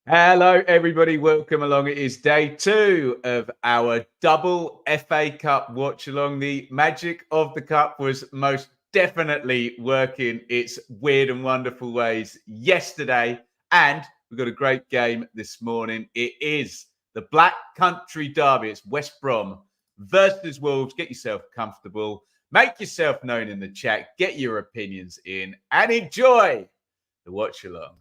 Hello, everybody. Welcome along. It is day two of our double FA Cup watch along. The magic of the cup was most definitely working its weird and wonderful ways yesterday. And we've got a great game this morning. It is the Black Country Derby. It's West Brom versus Wolves. Get yourself comfortable. Make yourself known in the chat. Get your opinions in and enjoy the watch along.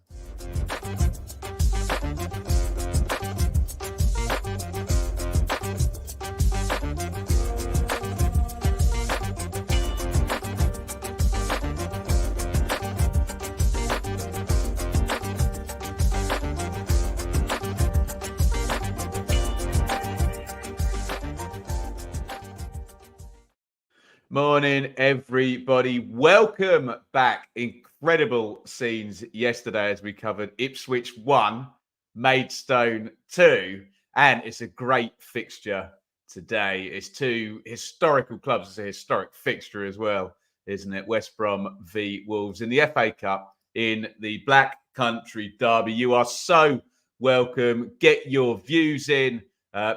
Morning, everybody. Welcome back. Incredible scenes yesterday as we covered Ipswich 1, Maidstone 2, and it's a great fixture today. It's two historical clubs. It's a historic fixture as well, isn't it? West Brom v Wolves in the FA Cup in the Black Country Derby. You are so welcome. Get your views in,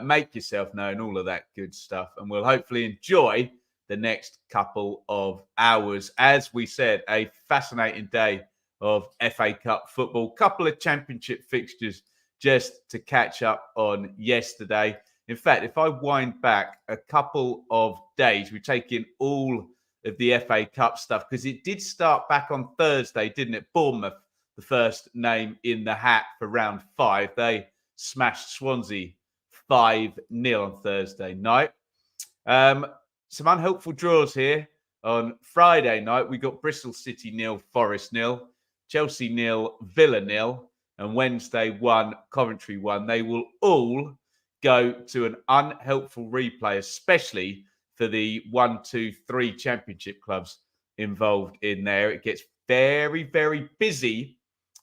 make yourself known, all of that good stuff, and we'll hopefully enjoy the next couple of hours. As we said, a fascinating day of FA Cup football. Couple of championship fixtures just to catch up on yesterday. In fact, if I wind back a couple of days, we've taken all of the FA Cup stuff because it did start back on Thursday, didn't it? Bournemouth, the first name in the hat for round 5. They smashed Swansea 5-0 on Thursday night. Some unhelpful draws here. On Friday night, we got Bristol City 0, Forest 0, Chelsea 0, Villa 0, and Wednesday 1, Coventry 1. They will all go to an unhelpful replay, especially for the 1, 2, 3 championship clubs involved in there. It gets very, very busy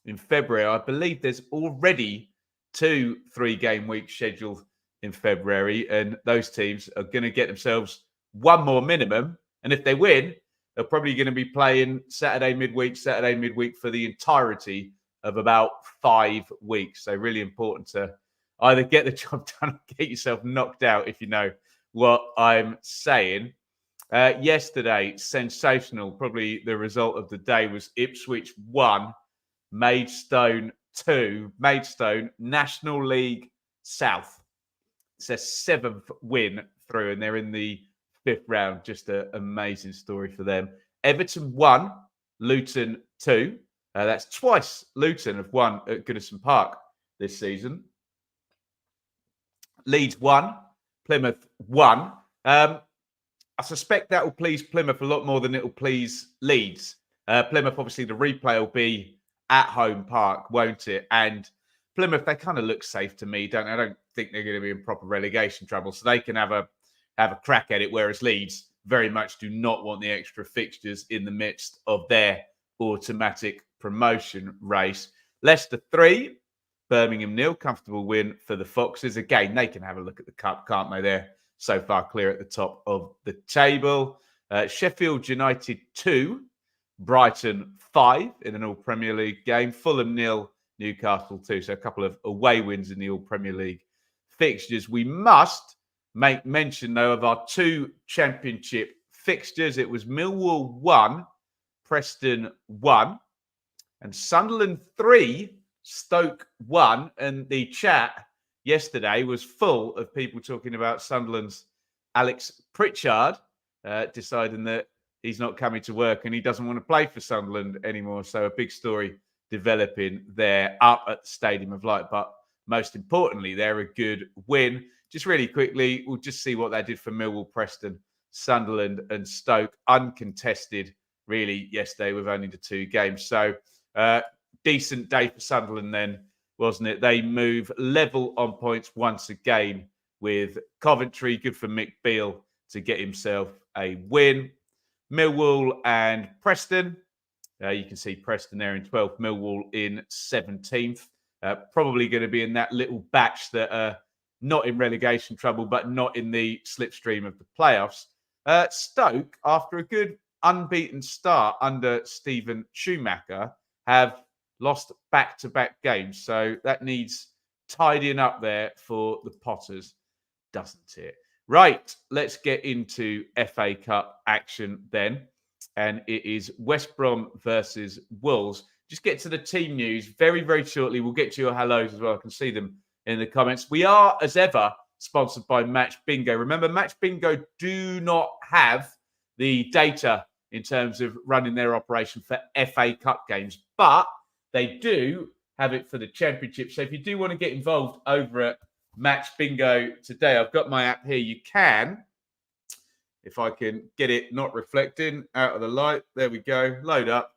in February. I believe there's already 2 3-game weeks scheduled in February, and those teams are going to get themselves one more minimum, and if they win, they're probably going to be playing Saturday midweek for the entirety of about 5 weeks. So really important to either get the job done or get yourself knocked out, if you know what I'm saying. Yesterday, sensational. Probably the result of the day was Ipswich 1, Maidstone 2. Maidstone, National League South. It's their 7th win through, and they're in the 5th round. Just an amazing story for them. Everton 1, Luton 2. That's twice Luton have won at Goodison Park this season. Leeds 1, Plymouth 1. I suspect that will please Plymouth a lot more than it will please Leeds. Plymouth, obviously, the replay will be at home park, won't it? And Plymouth, they kind of look safe to me, don't they? I don't think they're going to be in proper relegation trouble, so they can have a crack at it, whereas Leeds very much do not want the extra fixtures in the midst of their automatic promotion race. Leicester 3, Birmingham 0. Comfortable win for the Foxes. Again, they can have a look at the cup, can't they? They're so far clear at the top of the table. Sheffield United 2, Brighton 5 in an All-Premier League game. Fulham 0, Newcastle 2. So a couple of away wins in the All-Premier League fixtures. We must make mention, though, of our 2 championship fixtures. It was Millwall 1, Preston 1, and Sunderland 3, Stoke 1. And the chat yesterday was full of people talking about Sunderland's Alex Pritchard deciding that he's not coming to work and he doesn't want to play for Sunderland anymore. So a big story developing there up at the Stadium of Light. But most importantly, they're a good win. Just really quickly, we'll just see what they did for Millwall, Preston, Sunderland and Stoke. Uncontested, really, yesterday with only the 2 games. So decent day for Sunderland then, wasn't it? They move level on points once again with Coventry. Good for Mick Beale to get himself a win. Millwall and Preston. You can see Preston there in 12th, Millwall in 17th. Probably going to be in that little batch that are not in relegation trouble, but not in the slipstream of the playoffs. Stoke, after a good unbeaten start under Stephen Schumacher, have lost back-to-back games. So that needs tidying up there for the Potters, doesn't it? Right, let's get into FA Cup action then. And it is West Brom versus Wolves. Just get to the team news very, very shortly. We'll get to your hellos as well. I can see them in the comments. We are, as ever, sponsored by Match Bingo. Remember, Match Bingo do not have the data in terms of running their operation for FA Cup games, but they do have it for the Championship. So if you do want to get involved over at Match Bingo today, I've got my app here. You can, if I can get it not reflecting out of the light, there we go, load up.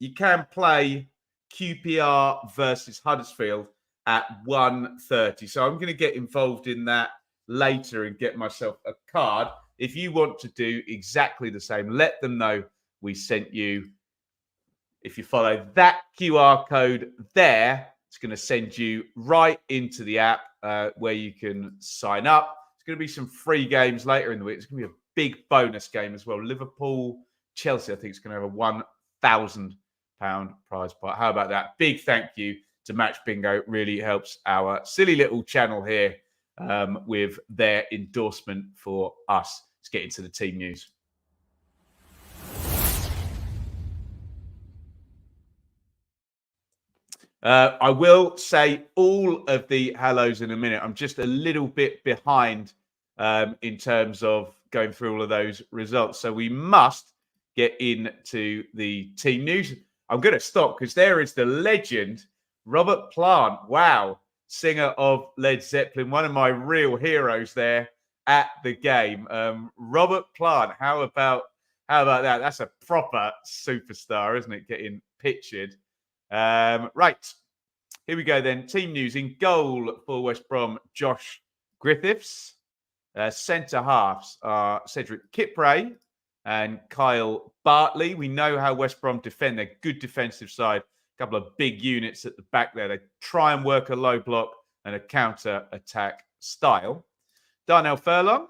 You can play QPR versus Huddersfield at 1:30. So I'm going to get involved in that later and get myself a card. If you want to do exactly the same, let them know we sent you. If you follow that QR code there, it's going to send you right into the app where you can sign up. There's going to be some free games later in the week. It's going to be a big bonus game as well. Liverpool, Chelsea, I think it's going to have a £1,000 prize pot. How about that? Big thank you to Match Bingo. It really helps our silly little channel here with their endorsement for us. Let's get into the team news. I will say all of the hellos in a minute. I'm just a little bit behind in terms of going through all of those results. So we must get into the team news. I'm going to stop because there is the legend, Robert Plant. Wow. Singer of Led Zeppelin, one of my real heroes there at the game. Robert Plant, how about that? That's a proper superstar, isn't it? Getting pictured. Right, here we go then. Team news. In goal for West Brom, Josh Griffiths. Centre halves are Cedric Kipre and Kyle Bartley. We know how West Brom defend. They're good defensive side. A couple of big units at the back there. They try and work a low block and a counter-attack style. Darnell Furlong,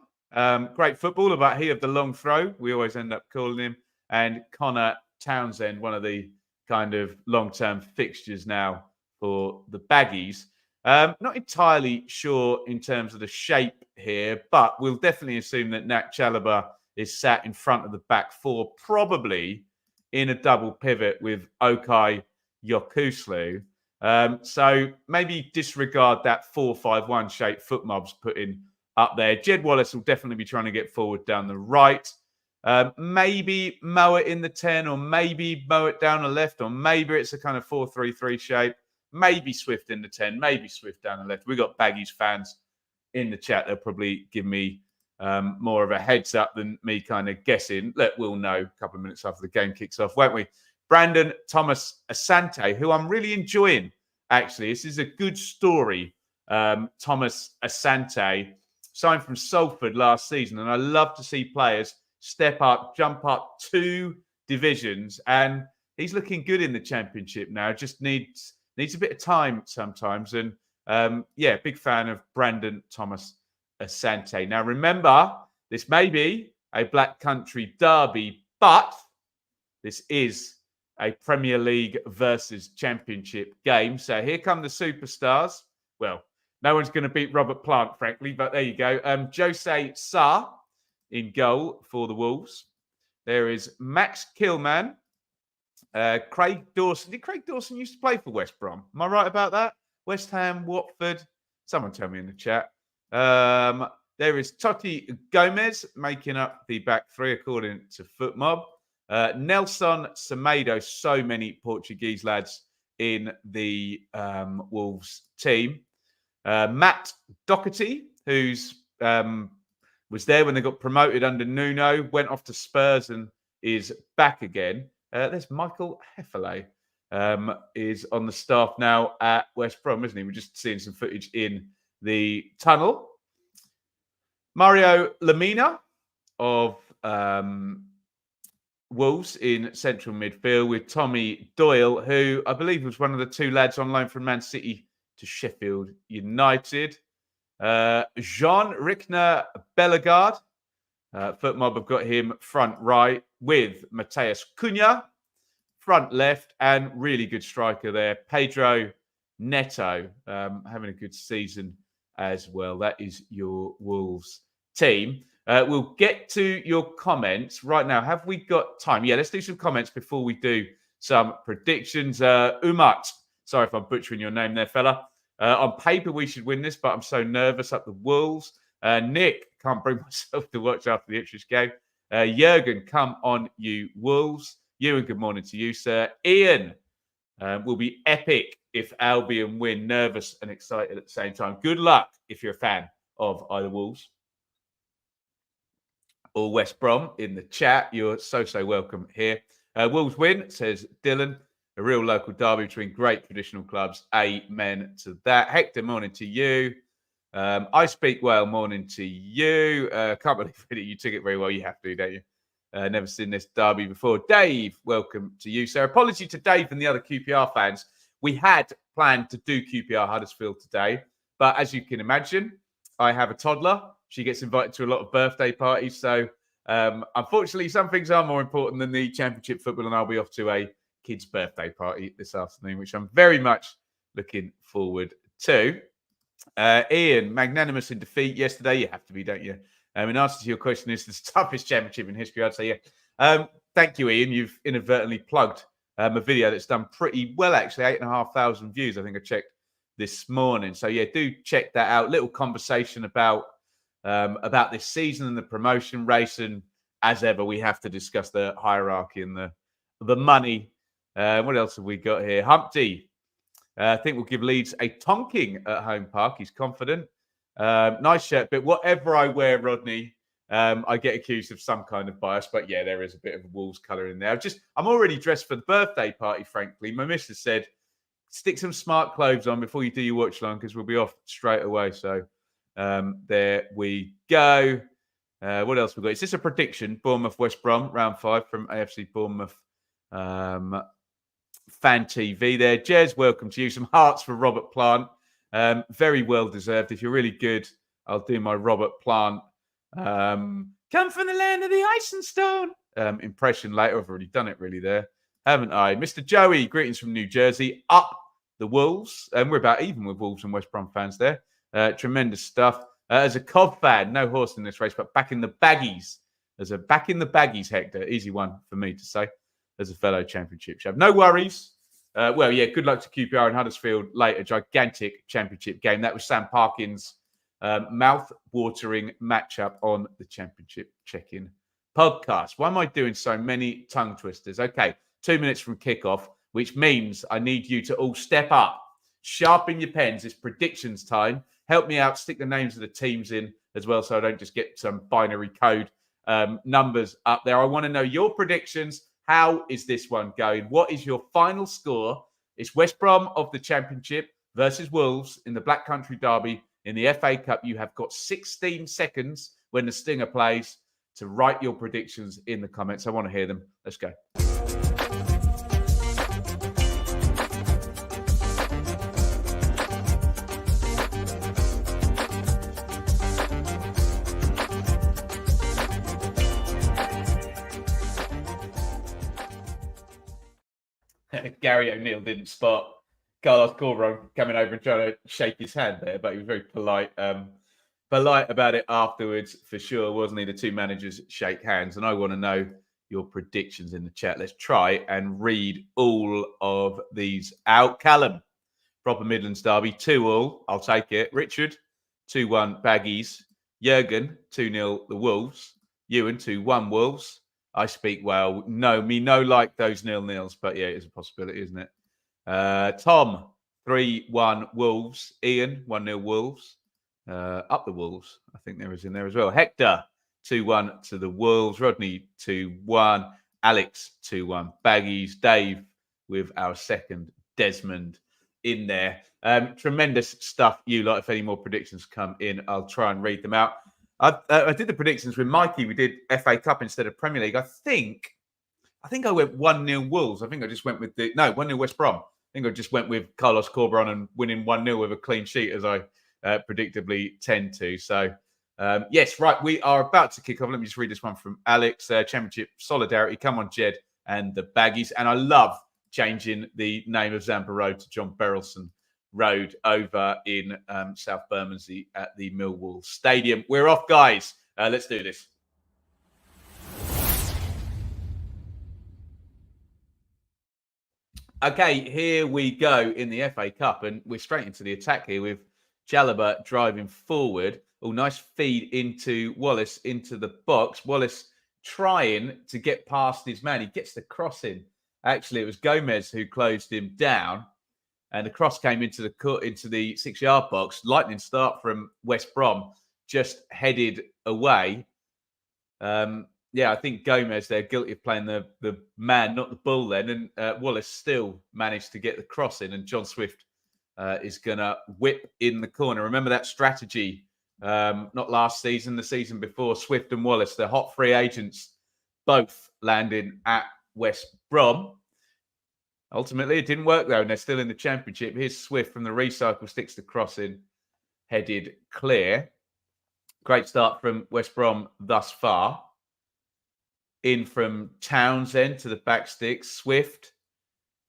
great footballer, but he of the long throw. We always end up calling him. And Connor Townsend, one of the kind of long-term fixtures now for the Baggies. Not entirely sure in terms of the shape here, but we'll definitely assume that Nat Chalobah is sat in front of the back four, probably in a double pivot with Okai Yokuslu. So maybe disregard that 4-5-1 shape Footmob's putting up there. Jed Wallace will definitely be trying to get forward down the right. Maybe mow it in the 10, or maybe mow it down the left, or maybe it's a kind of 4-3-3 shape. Maybe Swift in the 10, maybe Swift down the left. We've got Baggies fans in the chat. They'll probably give me more of a heads up than me kind of guessing. We'll know a couple of minutes after the game kicks off, won't we? Brandon Thomas Asante, who I'm really enjoying, actually. This is a good story. Thomas Asante signed from Salford last season, and I love to see players step up, jump up 2 divisions, and he's looking good in the Championship now. Just needs a bit of time sometimes. And big fan of Brandon Thomas Asante. Now, remember, this may be a Black Country derby, but this is a Premier League versus Championship game. So here come the superstars. Well, no one's going to beat Robert Plant, frankly, but there you go. Jose Sa in goal for the Wolves. There is Max Kilman. Craig Dawson. Did Craig Dawson used to play for West Brom? Am I right about that? West Ham, Watford. Someone tell me in the chat. There is Totti Gomez making up the back three, according to Footmob. Nelson Semedo. So many Portuguese lads in the Wolves team. Matt Doherty, who's was there when they got promoted under Nuno, went off to Spurs and is back again. There's Michael Hefele, is on the staff now at West Brom, isn't he? We're just seeing some footage in the tunnel. Mario Lamina of Wolves in central midfield with Tommy Doyle, who I believe was one of the 2 lads on loan from Man City to Sheffield United. Jean Rickner Bellegarde. Footmob have got him front right with Mateus Cunha front left, and really good striker there, Pedro Neto, having a good season as well. That is your Wolves team. We'll get to your comments right now. Have we got time? Yeah, let's do some comments before we do some predictions. Umat, sorry if I'm butchering your name there, fella. On paper, we should win this, but I'm so nervous up the Wolves. Nick, can't bring myself to watch after the Ipswich game. Jurgen, come on, you Wolves. Ewan, good morning to you, sir. Ian, will be epic if Albion win. Nervous and excited at the same time. Good luck if you're a fan of either Wolves or West Brom in the chat. You're so welcome here. Wolves win, says Dylan. A real local derby between great traditional clubs. Amen to that. Hector, morning to you. I speak well, morning to you. Can't believe that you took it very well. You have to, don't you? Never seen this derby before. Dave, welcome to you. So apology to Dave and the other QPR fans. We had planned to do QPR Huddersfield today, but as you can imagine, I have a toddler. She gets invited to a lot of birthday parties. So unfortunately, some things are more important than the Championship football, and I'll be off to a kid's birthday party this afternoon, which I'm very much looking forward to. Ian, magnanimous in defeat yesterday. You have to be, don't you? In answer to your question, is the toughest championship in history? I'd say yeah. Thank you, Ian. You've inadvertently plugged a video that's done pretty well, actually. 8,500 views, I think I checked this morning. So yeah, do check that out. Little conversation about this season and the promotion race, and as ever, we have to discuss the hierarchy and the money. What else have we got here? Humpty, I think we'll give Leeds a tonking at Home Park. He's confident. Nice shirt, but whatever I wear, Rodney, I get accused of some kind of bias. But yeah, there is a bit of a Wolves colour in there. I'm already dressed for the birthday party, frankly. My missus said, stick some smart clothes on before you do your watch long, because we'll be off straight away. So there we go. What else we got? Is this a prediction? Bournemouth West Brom, round 5 from AFC Bournemouth Fan TV there. Jez, welcome to you. Some hearts for Robert Plant. Very well deserved. If you're really good, I'll do my Robert Plant come from the land of the ice and stone impression later. I've already done it really there, haven't I? Mr. Joey, greetings from New Jersey. Up the Wolves. And we're about even with Wolves and West Brom fans there. Tremendous stuff. As a Cov fan, no horse in this race, but back in the baggies. As a back in the baggies, Hector. Easy one for me to say as a fellow Championship chap. No worries. Well, yeah, good luck to QPR and Huddersfield later. Gigantic Championship game. That was Sam Parkin's mouth-watering matchup on the Championship Check-In podcast. Why am I doing so many tongue twisters? Okay, 2 minutes from kickoff, which means I need you to all step up, sharpen your pens. It's predictions time. Help me out. Stick the names of the teams in as well, so I don't just get some binary code numbers up there. I want to know your predictions. How is this one going? What is your final score? It's West Brom of the Championship versus Wolves in the Black Country Derby in the FA Cup. You have got 16 seconds when the Stinger plays to write your predictions in the comments. I want to hear them. Let's go. Gary O'Neill didn't spot Carlos Corberan coming over and trying to shake his hand there, but he was very polite about it afterwards, for sure, wasn't he? The two managers shake hands, and I want to know your predictions in the chat. Let's try and read all of these out. Callum, proper Midlands derby, 2-2. I'll take it. Richard, 2-1 Baggies. Jurgen, 2-0 the Wolves. Ewan, 2-1 Wolves. I speak well. No like those 0-0s, but yeah, it's a possibility, isn't it? Tom, 3-1 Wolves. Ian, 1-0 Wolves. Up the Wolves. I think there is in there as well. Hector, 2-1 to the Wolves. Rodney, 2-1. Alex, 2-1 Baggies. Dave with our second Desmond in there. Tremendous stuff, you lot. If any more predictions come in, I'll try and read them out. I did the predictions with Mikey. We did FA Cup instead of Premier League. I think I went 1-0 Wolves. I think I just went with 1-0 West Brom. I think I just went with Carlos Corberan and winning 1-0 with a clean sheet, as I predictably tend to. So, yes, right. We are about to kick off. Let me just read this one from Alex. Championship solidarity. Come on, Jed. and the Baggies. And I love changing the name of Zampa Road to John Berylson Road over in South Bermondsey at the Millwall Stadium. We're off, guys. Let's do this. Okay, here we go in the FA Cup, and we're straight into the attack here with Chalobah driving forward. Oh, nice feed into Wallace into the box. Wallace trying to get past his man. He gets the cross in. Actually, it was Gomez who closed him down, and the cross came into the 6-yard box. Lightning start from West Brom, just headed away. Yeah, I think Gomez, they're guilty of playing the man, not the bull then. And Wallace still managed to get the cross in. And John Swift is going to whip in the corner. Remember that strategy, not last season, the season before, Swift and Wallace, the hot free agents, both landing at West Brom. Ultimately, it didn't work, though, and they're still in the Championship. Here's Swift from the recycle, sticks the cross in, headed clear. Great start from West Brom thus far. In from Townsend to the back stick. Swift.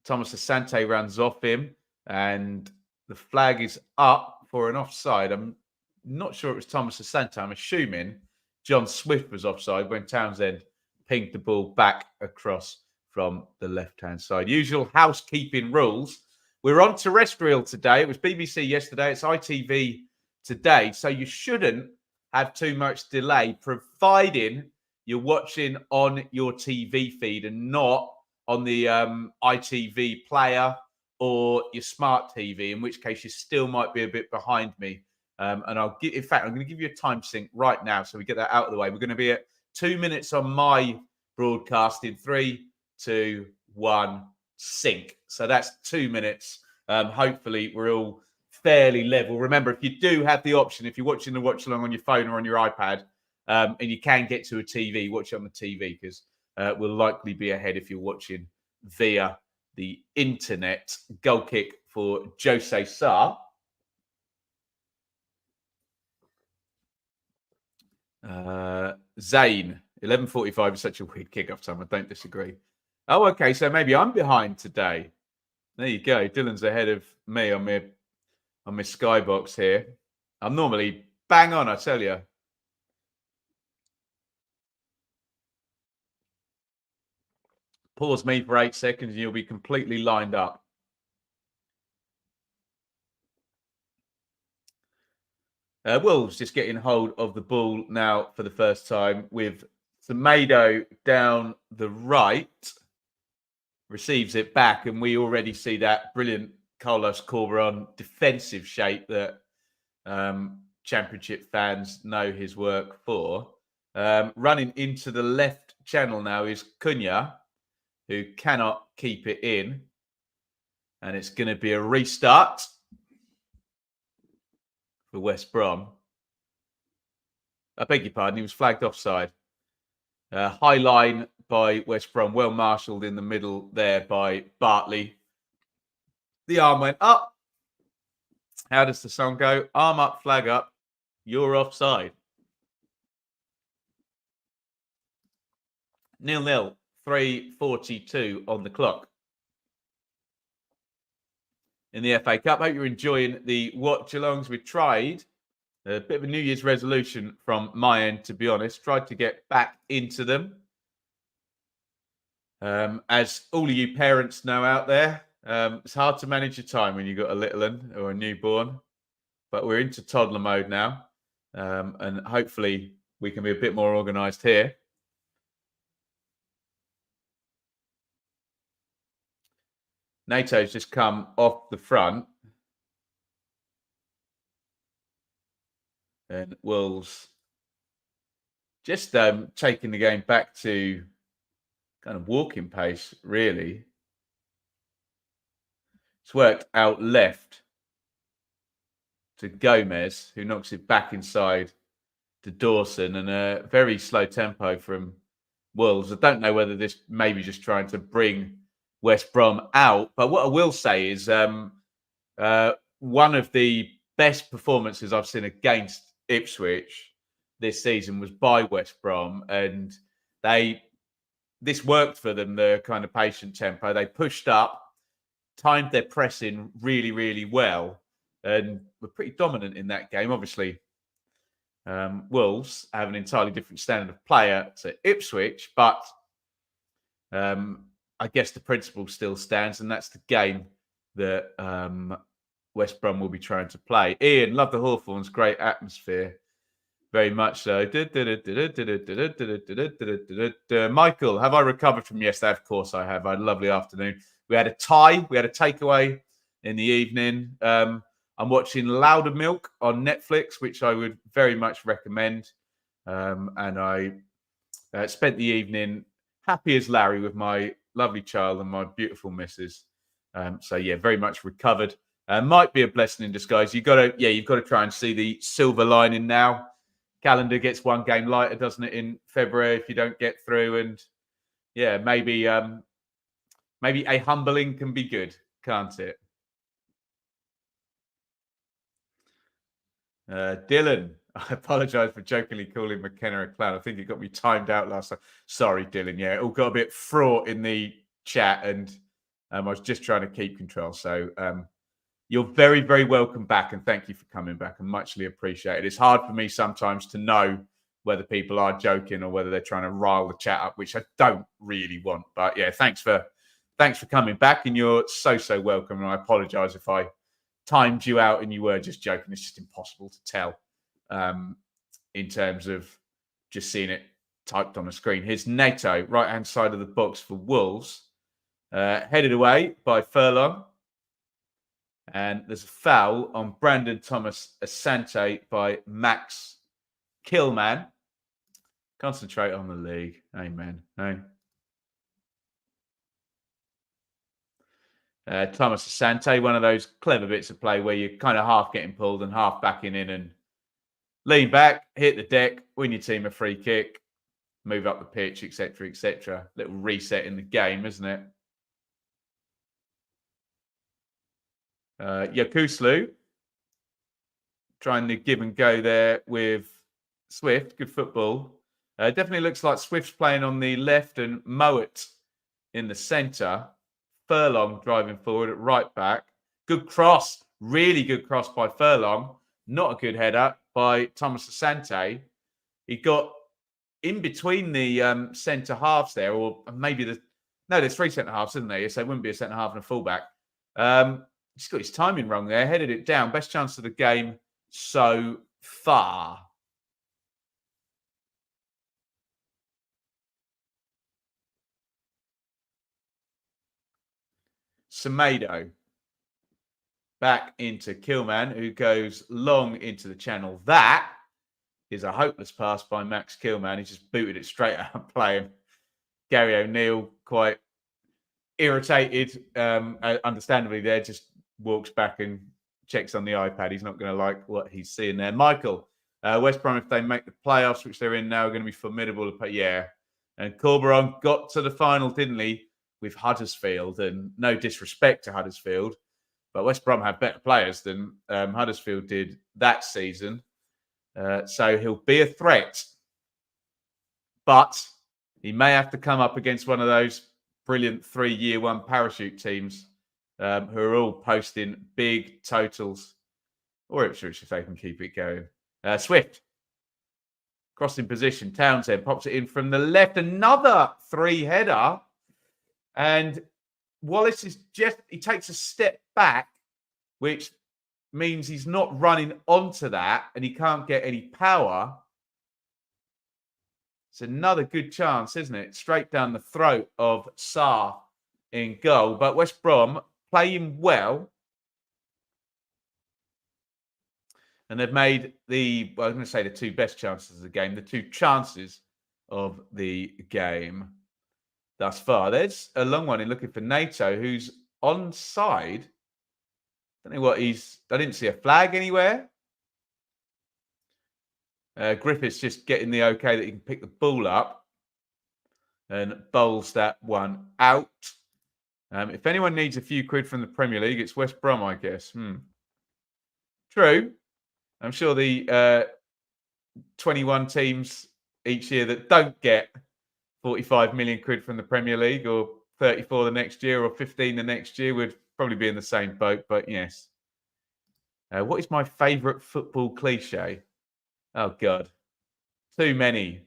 Thomas Asante runs off him. And the flag is up for an offside. I'm not sure it was Thomas Asante. I'm assuming John Swift was offside when Townsend pinged the ball back across from the left-hand side. Usual housekeeping rules. We're on terrestrial today. It was BBC yesterday. It's ITV today. So you shouldn't have too much delay, providing you're watching on your TV feed and not on the ITV player or your smart TV, in which case you still might be a bit behind me. And I'm going to give you a time sync right now so we get that out of the way. We're going to be at 2 minutes on my broadcast in 3, 2, 1, sync. So that's 2 minutes. Hopefully we're all fairly level. Remember, if you do have the option, if you're watching the watch along on your phone or on your iPad, and you can get to a TV, watch it on the TV, because we'll likely be ahead if you're watching via the internet. Goal kick for Jose Sarr. Zane, 11:45 is such a weird kickoff time. I don't disagree. Oh, okay, so maybe I'm behind today. There you go. Dylan's ahead of me on my skybox here. I'm normally bang on, I tell you. Pause me for 8 seconds and you'll be completely lined up. Wolves just getting hold of the ball now for the first time with Semedo down the right. Receives it back, and we already see that brilliant Carlos Corberan defensive shape that Championship fans know his work for. Running into the left channel now is Cunha, who cannot keep it in. And it's going to be a restart for West Brom. I beg your pardon, he was flagged offside. High line by West Brom, well marshalled in the middle there by Bartley. The arm went up. How does the song go? Arm up, flag up. You're offside. 0-0, 3:42 on the clock. In the FA Cup, hope you're enjoying the watch-alongs. We tried a bit of a New Year's resolution from my end, to be honest. Tried to get back into them. As all of you parents know out there, it's hard to manage your time when you've got a little one or a newborn. But we're into toddler mode now. And hopefully we can be a bit more organised here. NATO's just come off the front. And Wolves just taking the game back to kind of walking pace, really. It's worked out left to Gomez, who knocks it back inside to Dawson, and a very slow tempo from Wolves. I don't know whether this maybe just trying to bring West Brom out, but what I will say is one of the best performances I've seen against Ipswich this season was by West Brom, and they this worked for them, the kind of patient tempo. They pushed up, timed their pressing really, really well, and were pretty dominant in that game. Obviously, Wolves have an entirely different standard of player to Ipswich, but I guess the principle still stands, and that's the game that West Brom will be trying to play. Ian, love the Hawthorns, great atmosphere. Very much so. Michael, have I recovered from yesterday? Of course I have. I had a lovely afternoon. We had a tie. We had a takeaway in the evening. I'm watching Louder Milk on Netflix, which I would very much recommend. And I spent the evening happy as Larry with my lovely child and my beautiful missus. So yeah, very much recovered. Might be a blessing in disguise. You've got to try and see the silver lining now. Calendar gets one game lighter, doesn't it, in February if you don't get through? And yeah, maybe a humbling can be good, can't it? Dylan, I apologise for jokingly calling McKenna a clown. I think it got me timed out last time. Sorry, Dylan. Yeah, it all got a bit fraught in the chat, and I was just trying to keep control. So you're very, very welcome back, and thank you for coming back, and muchly appreciated. It's hard for me sometimes to know whether people are joking or whether they're trying to rile the chat up, which I don't really want. But yeah, thanks for coming back, and you're so welcome. And I apologise if I timed you out and you were just joking. It's just impossible to tell in terms of just seeing it typed on the screen. Here's Neto, right-hand side of the box for Wolves, headed away by Furlong. And there's a foul on Brandon Thomas Asante by Max Killman. Concentrate on the league. Amen. Hey. Thomas Asante, one of those clever bits of play where you're kind of half getting pulled and half backing in, and lean back, hit the deck, win your team a free kick, move up the pitch, etc., etc. Little reset in the game, isn't it? Yakuslu trying to give and go there with Swift. Good football. Definitely looks like Swift's playing on the left and Mowat in the centre. Furlong driving forward at right back. Good cross. Really good cross by Furlong. Not a good header by Thomas Asante. He got in between the centre halves there, or maybe there's three centre halves, isn't there? So it wouldn't be a centre half and a fullback. He's got his timing wrong there. Headed it down. Best chance of the game so far. Semedo back into Killman, who goes long into the channel. That is a hopeless pass by Max Killman. He just booted it straight out of play. Gary O'Neill, quite irritated, understandably there, just walks back and checks on the iPad. He's not going to like what he's seeing there. Michael, West Brom, if they make the playoffs, which they're in now, are going to be formidable. Yeah. And Corberon got to the final, didn't he, with Huddersfield? And no disrespect to Huddersfield, but West Brom have better players than Huddersfield did that season. So he'll be a threat. But he may have to come up against one of those brilliant 3-year one parachute teams who are all posting big totals, or Ipswich if they can keep it going. Swift, crossing position. Townsend pops it in from the left. Another 3-header. And Wallace he takes a step back, which means he's not running onto that and he can't get any power. It's another good chance, isn't it? Straight down the throat of Sarr in goal. But West Brom playing well. And they've made I'm going to say the two best chances of the game, the two chances of the game thus far. There's a long one in looking for NATO, who's onside. I don't know what I didn't see a flag anywhere. Griffiths just getting the okay that he can pick the ball up and bowls that one out. If anyone needs a few quid from the Premier League, it's West Brom, I guess. True. I'm sure the 21 teams each year that don't get 45 million quid from the Premier League, or 34 the next year, or 15 the next year, would probably be in the same boat. But yes. What is my favourite football cliche? Oh God, too many.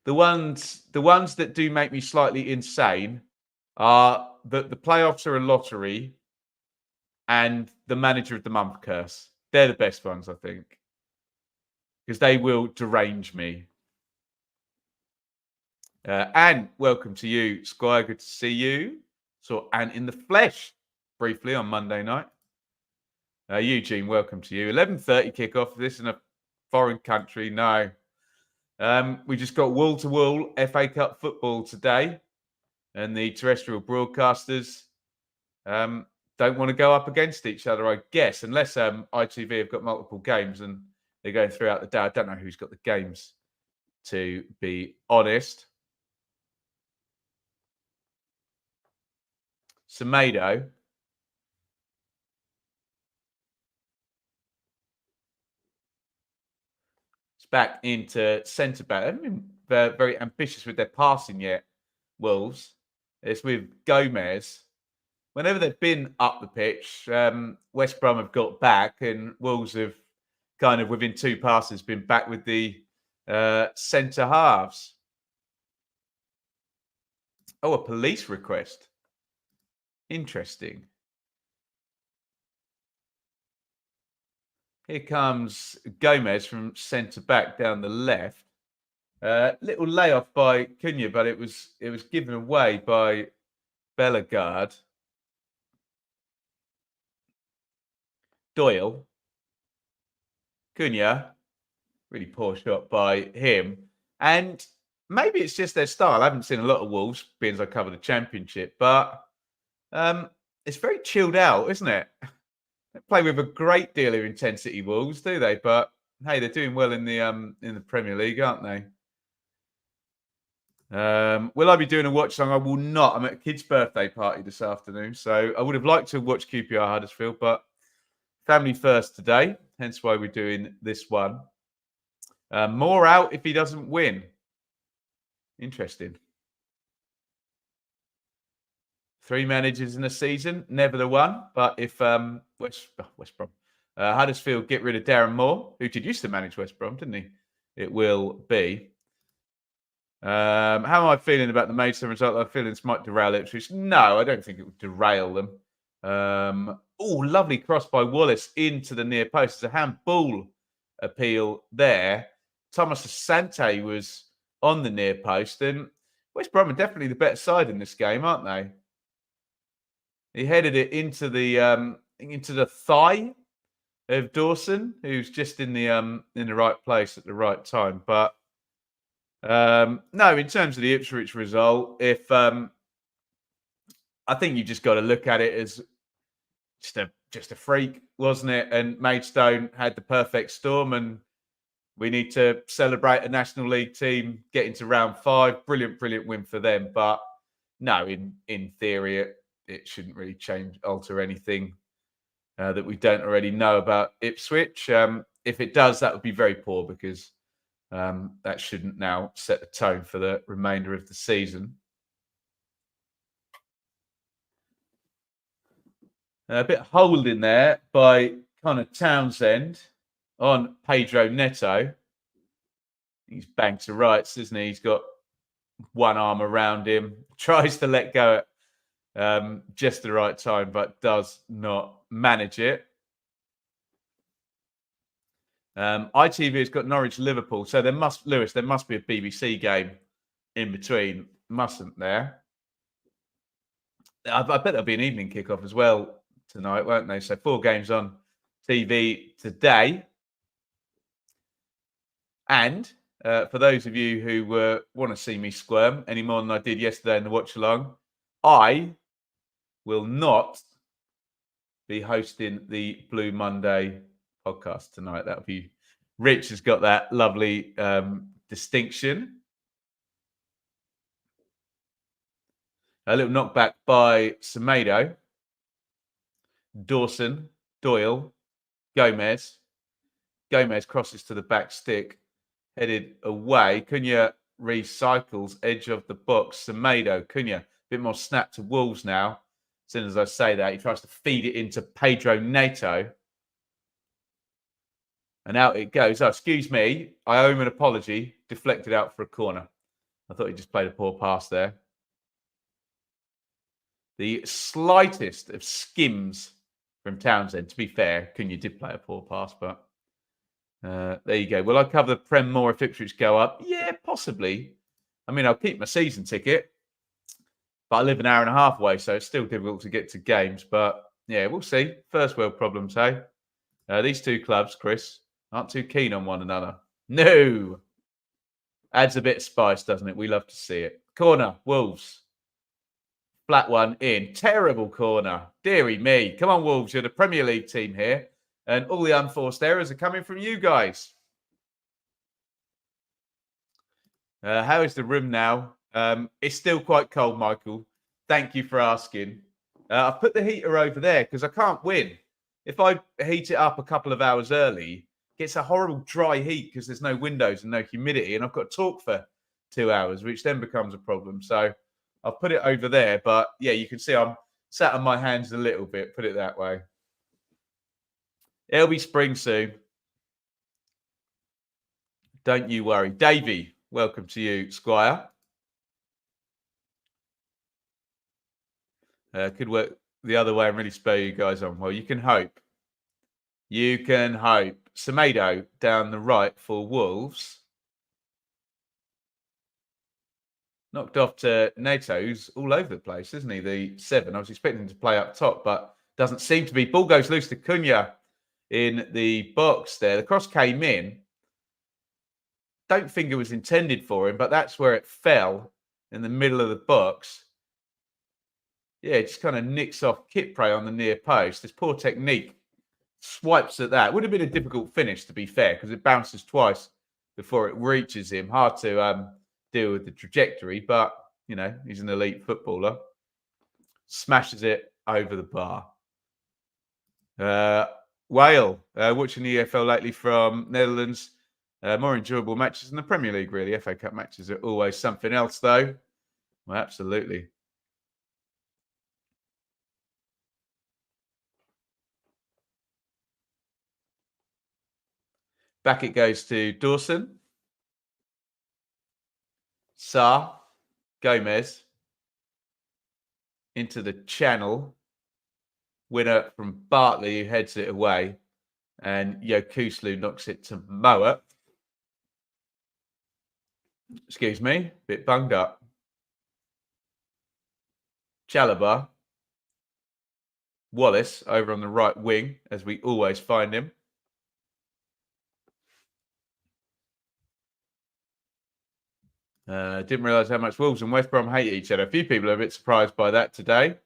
The ones that do make me slightly insane are that the playoffs are a lottery and the manager of the month curse. They're the best ones, I think, because they will derange me. And welcome to you, Squire. Good to see you. Saw Ant in the flesh briefly on Monday night. Eugene, welcome to you. 11:30 kickoff. This in a foreign country. No. We just got wall-to-wall FA Cup football today, and the terrestrial broadcasters don't want to go up against each other, I guess, unless ITV have got multiple games and they're going throughout the day. I don't know who's got the games, to be honest. Semedo. It's back into centre back. They haven't been very ambitious with their passing yet, Wolves. It's with Gomez. Whenever they've been up the pitch, West Brom have got back, and Wolves have kind of within two passes been back with the centre halves. Oh, a police request. Interesting. Here comes Gomez from centre back down the left. Little layoff by Cunha, but it was given away by Bellegarde. Doyle. Cunha. Really poor shot by him. And maybe it's just their style. I haven't seen a lot of Wolves, being as I cover the Championship, but it's very chilled out, isn't it? They play with a great deal of intensity, Wolves, do they? But hey, they're doing well in the Premier League, aren't they? Will I be doing a watch song? I will not. I'm at a kid's birthday party this afternoon, so I would have liked to watch QPR Huddersfield, but family first today, hence why we're doing this one. More out if he doesn't win. Interesting. 3 managers in a season, never the one. But if West Brom, Huddersfield get rid of Darren Moore, who did used to manage West Brom, didn't he? It will be. How am I feeling about the Maidstone result? I'm feeling this might derail Ipswich. No, I don't think it would derail them. Oh, lovely cross by Wallace into the near post. It's a handball appeal there. Thomas Asante was on the near post, and West Brom are definitely the better side in this game, aren't they? He headed it into the thigh of Dawson, who's just in the right place at the right time. But no, in terms of the Ipswich result, if I think you just got to look at it as just a freak, wasn't it? And Maidstone had the perfect storm, and we need to celebrate a National League team getting to round 5. Brilliant win for them. But no, in theory, it shouldn't really alter anything that we don't already know about Ipswich. If it does, that would be very poor, because that shouldn't now set the tone for the remainder of the season. A bit of holding there by Connor Townsend on Pedro Neto. He's banged to rights, isn't he? He's got one arm around him, tries to let go at just the right time, but does not manage it. ITV has got Norwich Liverpool, so there must be a BBC game in between, mustn't there? I bet there'll be an evening kickoff as well tonight, won't they? So 4 games on TV today. And for those of you who want to see me squirm any more than I did yesterday in the watch along, I will not be hosting the Blue Monday podcast tonight. That'll be Rich has got that lovely distinction. A little knockback by Semedo. Dawson, Doyle, Gomez. Gomez crosses to the back stick. headed away. Cunha recycles edge of the box. Semedo, Cunha, a bit more snap to Wolves now. As soon as I say that, he tries to feed it into Pedro Neto. And out it goes. Oh, excuse me. I owe him an apology. Deflected out for a corner. I thought he just played a poor pass there. The slightest of skims from Townsend. To be fair, Cunha did play a poor pass, but there you go. Will I cover the Prem more if Ipswich go up? Yeah, possibly. I mean, I'll keep my season ticket, but I live an hour and a half away, so it's still difficult to get to games. But yeah, we'll see. First world problems, hey? These two clubs, Chris, aren't too keen on one another. No. Adds a bit of spice, doesn't it? We love to see it. Corner, Wolves. Flat one in. Terrible corner. Deary me. Come on, Wolves. You're the Premier League team here. And all the unforced errors are coming from you guys. How is the room now? It's still quite cold, Michael. Thank you for asking. I've put the heater over there because I can't win. If I heat it up a couple of hours early, it gets a horrible dry heat because there's no windows and no humidity. And I've got to talk for 2 hours, which then becomes a problem. So I'll put it over there. But yeah, you can see I'm sat on my hands a little bit, put it that way. It'll be spring soon. Don't you worry. Davey, welcome to you, Squire. Could work the other way and really spur you guys on. Well, you can hope. You can hope. Semedo down the right for Wolves. Knocked off to Neto's all over the place, isn't he? The 7. I was expecting him to play up top, but doesn't seem to be. Ball goes loose to Cunha in the box there. The cross came in. Don't think it was intended for him, but that's where it fell in the middle of the box. Yeah, it just kind of nicks off Kipre on the near post. This poor technique. Swipes at that. Would have been a difficult finish, to be fair, because it bounces twice before it reaches him. Hard to deal with the trajectory, but, you know, he's an elite footballer. Smashes it over the bar. Whale, watching the EFL lately from Netherlands. More enjoyable matches in the Premier League, really. FA Cup matches are always something else, though. Well, absolutely. Back it goes to Dawson. Sarr. Gomez. Into the channel. Winner from Bartley, who heads it away. And Yokuslu knocks it to Moat. Excuse me. Bit bunged up. Chalobah. Wallace over on the right wing, as we always find him. Didn't realise how much Wolves and West Brom hate each other. A few people are a bit surprised by that today. If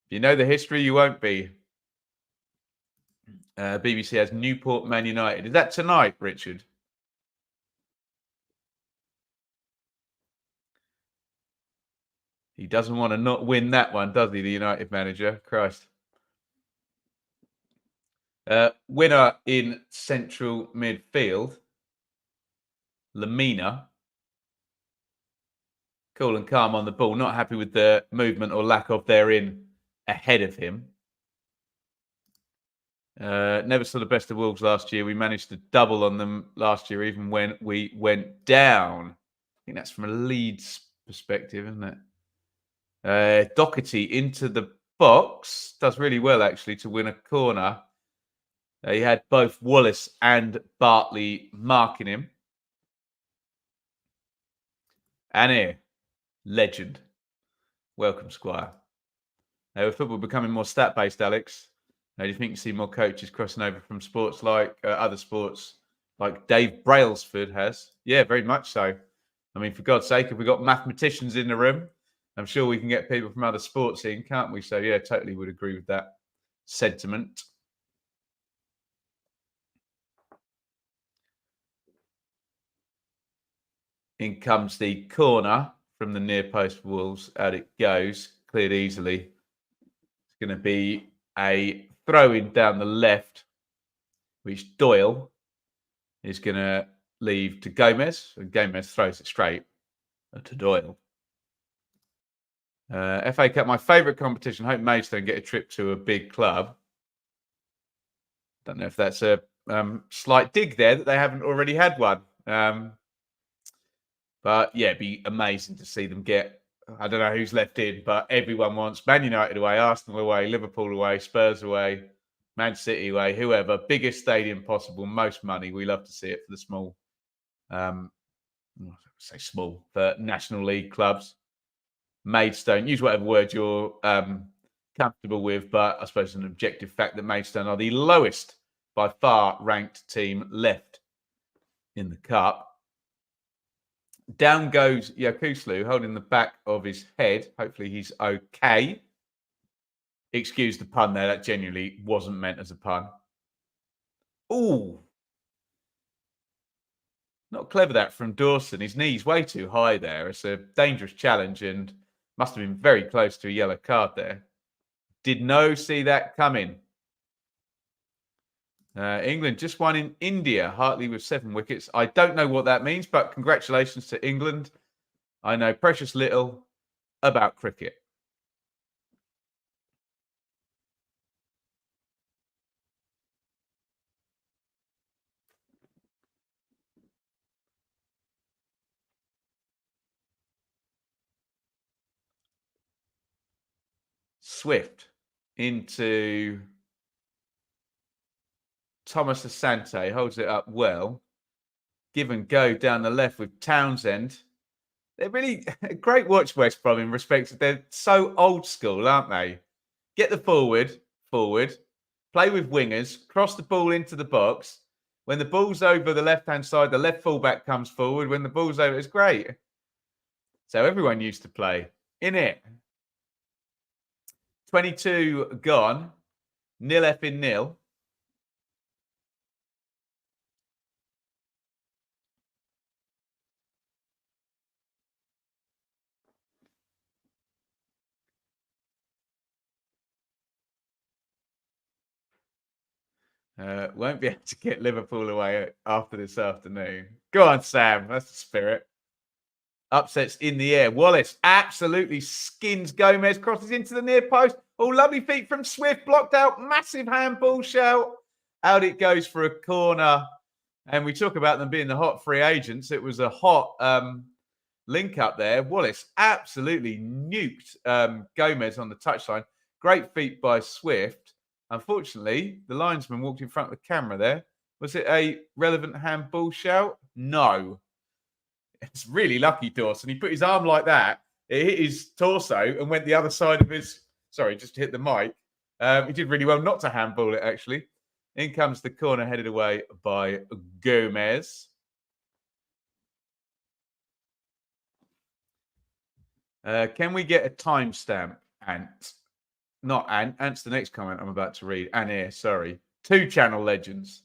you know the history, you won't be. BBC has Newport Man United. Is that tonight, Richard? He doesn't want to not win that one, does he, the United manager? Christ. Winner in central midfield. Lamina. Cool and calm on the ball. Not happy with the movement or lack of therein ahead of him. Never saw the best of Wolves last year. We managed to double on them last year, even when we went down. I think that's from a Leeds perspective, isn't it? Doherty into the box. Does really well, actually, to win a corner. He had both Wallace and Bartley marking him. And here, legend. Welcome, Squire. With football becoming more stat-based, Alex, do you think you see more coaches crossing over from sports like other sports, like Dave Brailsford has? Yeah, very much so. I mean, for God's sake, if we've got mathematicians in the room, I'm sure we can get people from other sports in, can't we? So, yeah, totally would agree with that sentiment. In comes the corner from the near post Wolves. Out it goes. Cleared easily. It's going to be a throw in down the left, which Doyle is going to leave to Gomez, and Gomez throws it straight to Doyle. FA Cup, my favourite competition. Hope Maidstone get a trip to a big club. Don't know if that's a slight dig there that they haven't already had one. But yeah, it'd be amazing to see them get. I don't know who's left in, but everyone wants Man United away, Arsenal away, Liverpool away, Spurs away, Man City away, whoever. Biggest stadium possible, most money. We love to see it for the small, say small, for National League clubs. Maidstone, use whatever word you're comfortable with, but I suppose it's an objective fact that Maidstone are the lowest by far ranked team left in the cup. Down goes Yakuslu, holding the back of his head. Hopefully he's okay. Excuse the pun there. That genuinely wasn't meant as a pun. Ooh. Not clever that from Dawson. His knee's way too high there. It's a dangerous challenge and must have been very close to a yellow card there. Did no see that coming. England just won in India, Hartley with 7 wickets. I don't know what that means, but congratulations to England. I know precious little about cricket. Swift into Thomas Asante, holds it up well. Give and go down the left with Townsend. They're really a great watch, West Brom, in respect of they're so old school, aren't they? Get the forward, play with wingers, cross the ball into the box. When the ball's over the left-hand side, the left fullback comes forward. When the ball's over, it's great. So everyone used to play in it. 22 gone. 0-0 in 0. Won't be able to get Liverpool away after this afternoon. Go on, Sam. That's the spirit. Upsets in the air. Wallace absolutely skins Gomez, crosses into the near post. Oh, lovely feet from Swift, blocked out. Massive handball shout. Out it goes for a corner. And we talk about them being the hot free agents. It was a hot link up there. Wallace absolutely nuked Gomez on the touchline. Great feat by Swift. Unfortunately, the linesman walked in front of the camera there. Was it a relevant handball shout? No. It's really lucky, Dawson. He put his arm like that. It hit his torso and went the other side of his... Sorry, just hit the mic. He did really well not to handball it, actually. In comes the corner headed away by Gomez. Can we get a timestamp, Ant? Not Ant. Ant's the next comment I'm about to read. Anir, sorry. 2 channel legends.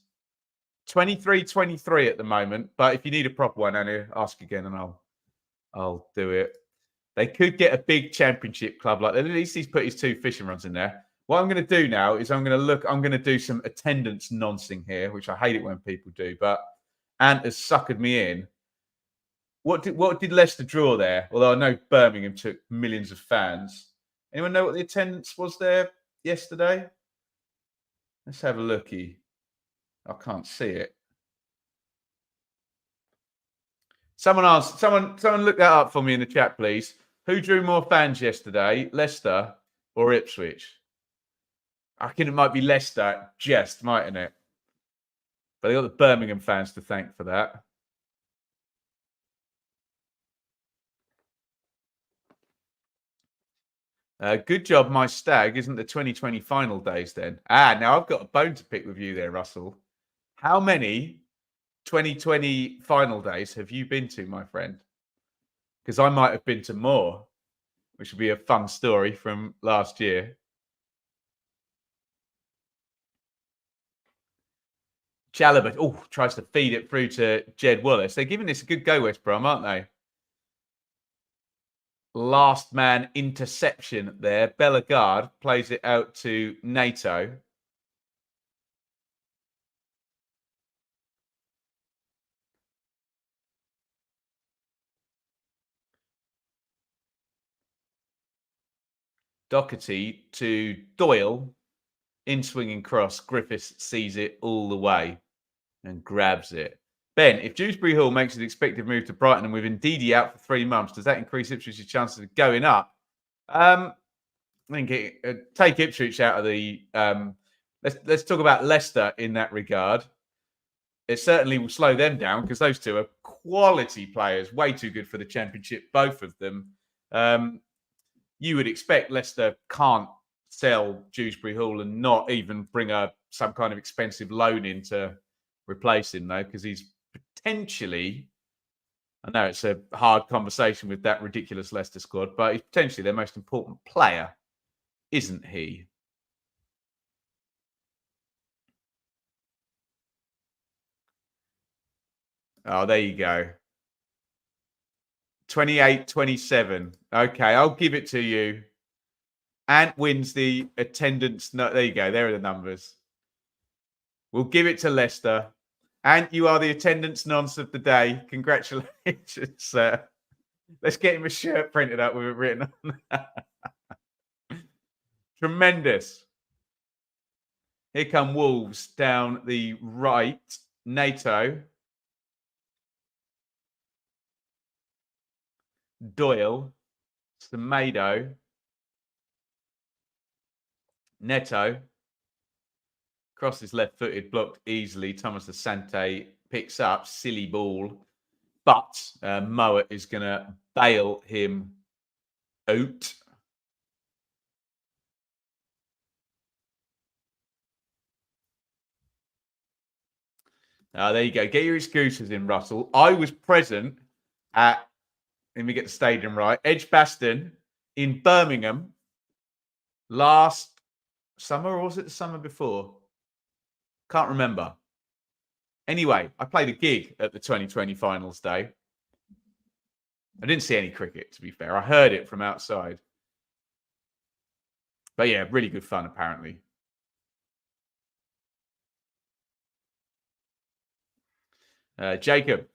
23-23 at the moment. But if you need a proper one, Anir, ask again and I'll do it. They could get a big championship club like that. At least he's put his 2 fishing rods in there. What I'm going to do now is I'm going to do some attendance nonsense here, which I hate it when people do. But Ant has suckered me in. What did Leicester draw there? Although I know Birmingham took millions of fans. Anyone know what the attendance was there yesterday? Let's have a looky. I can't see it. Someone look that up for me in the chat, please. Who drew more fans yesterday, Leicester or Ipswich? I reckon it might be Leicester, just, mightn't it? But they got the Birmingham fans to thank for that. Good job, my stag isn't the 2020 final days then. Now I've got a bone to pick with you there, Russell. How many 2020 final days have you been to, my friend? Because I might have been to more, which would be a fun story from last year. Chalobah, tries to feed it through to Jed Wallace. They're giving this a good go, West Brom, aren't they? Last man interception there. Bellegarde plays it out to NATO. Doherty to Doyle. In swinging cross. Griffiths sees it all the way and grabs it. Ben, if Dewsbury Hall makes an expected move to Brighton and with Ndidi out for 3 months, does that increase Ipswich's chances of going up? I think take Ipswich out of the. Let's talk about Leicester in that regard. It certainly will slow them down because those two are quality players, way too good for the Championship, both of them. You would expect Leicester can't sell Dewsbury Hall and not even bring some kind of expensive loan in to replace him, though, because he's potentially, I know it's a hard conversation with that ridiculous Leicester squad, but he's potentially their most important player, isn't he? Oh, there you go. 28-27. Okay, I'll give it to you. Ant wins the attendance. No, there you go. There are the numbers. We'll give it to Leicester. Ant, you are the attendance nonce of the day. Congratulations, sir. Let's get him a shirt printed up with it written on. Tremendous. Here come Wolves down the right. NATO. Doyle. Semedo. Neto. Cross is left-footed, blocked easily. Thomas Asante picks up. Silly ball. But Mowat is going to bail him out. There you go. Get your excuses in, Russell. I was present at, let me get the stadium right, Edgbaston in Birmingham last summer, or was it the summer before? Can't remember. Anyway, I played a gig at the 2020 finals day. I didn't see any cricket, to be fair. I heard it from outside. But yeah, really good fun, apparently. Jacob,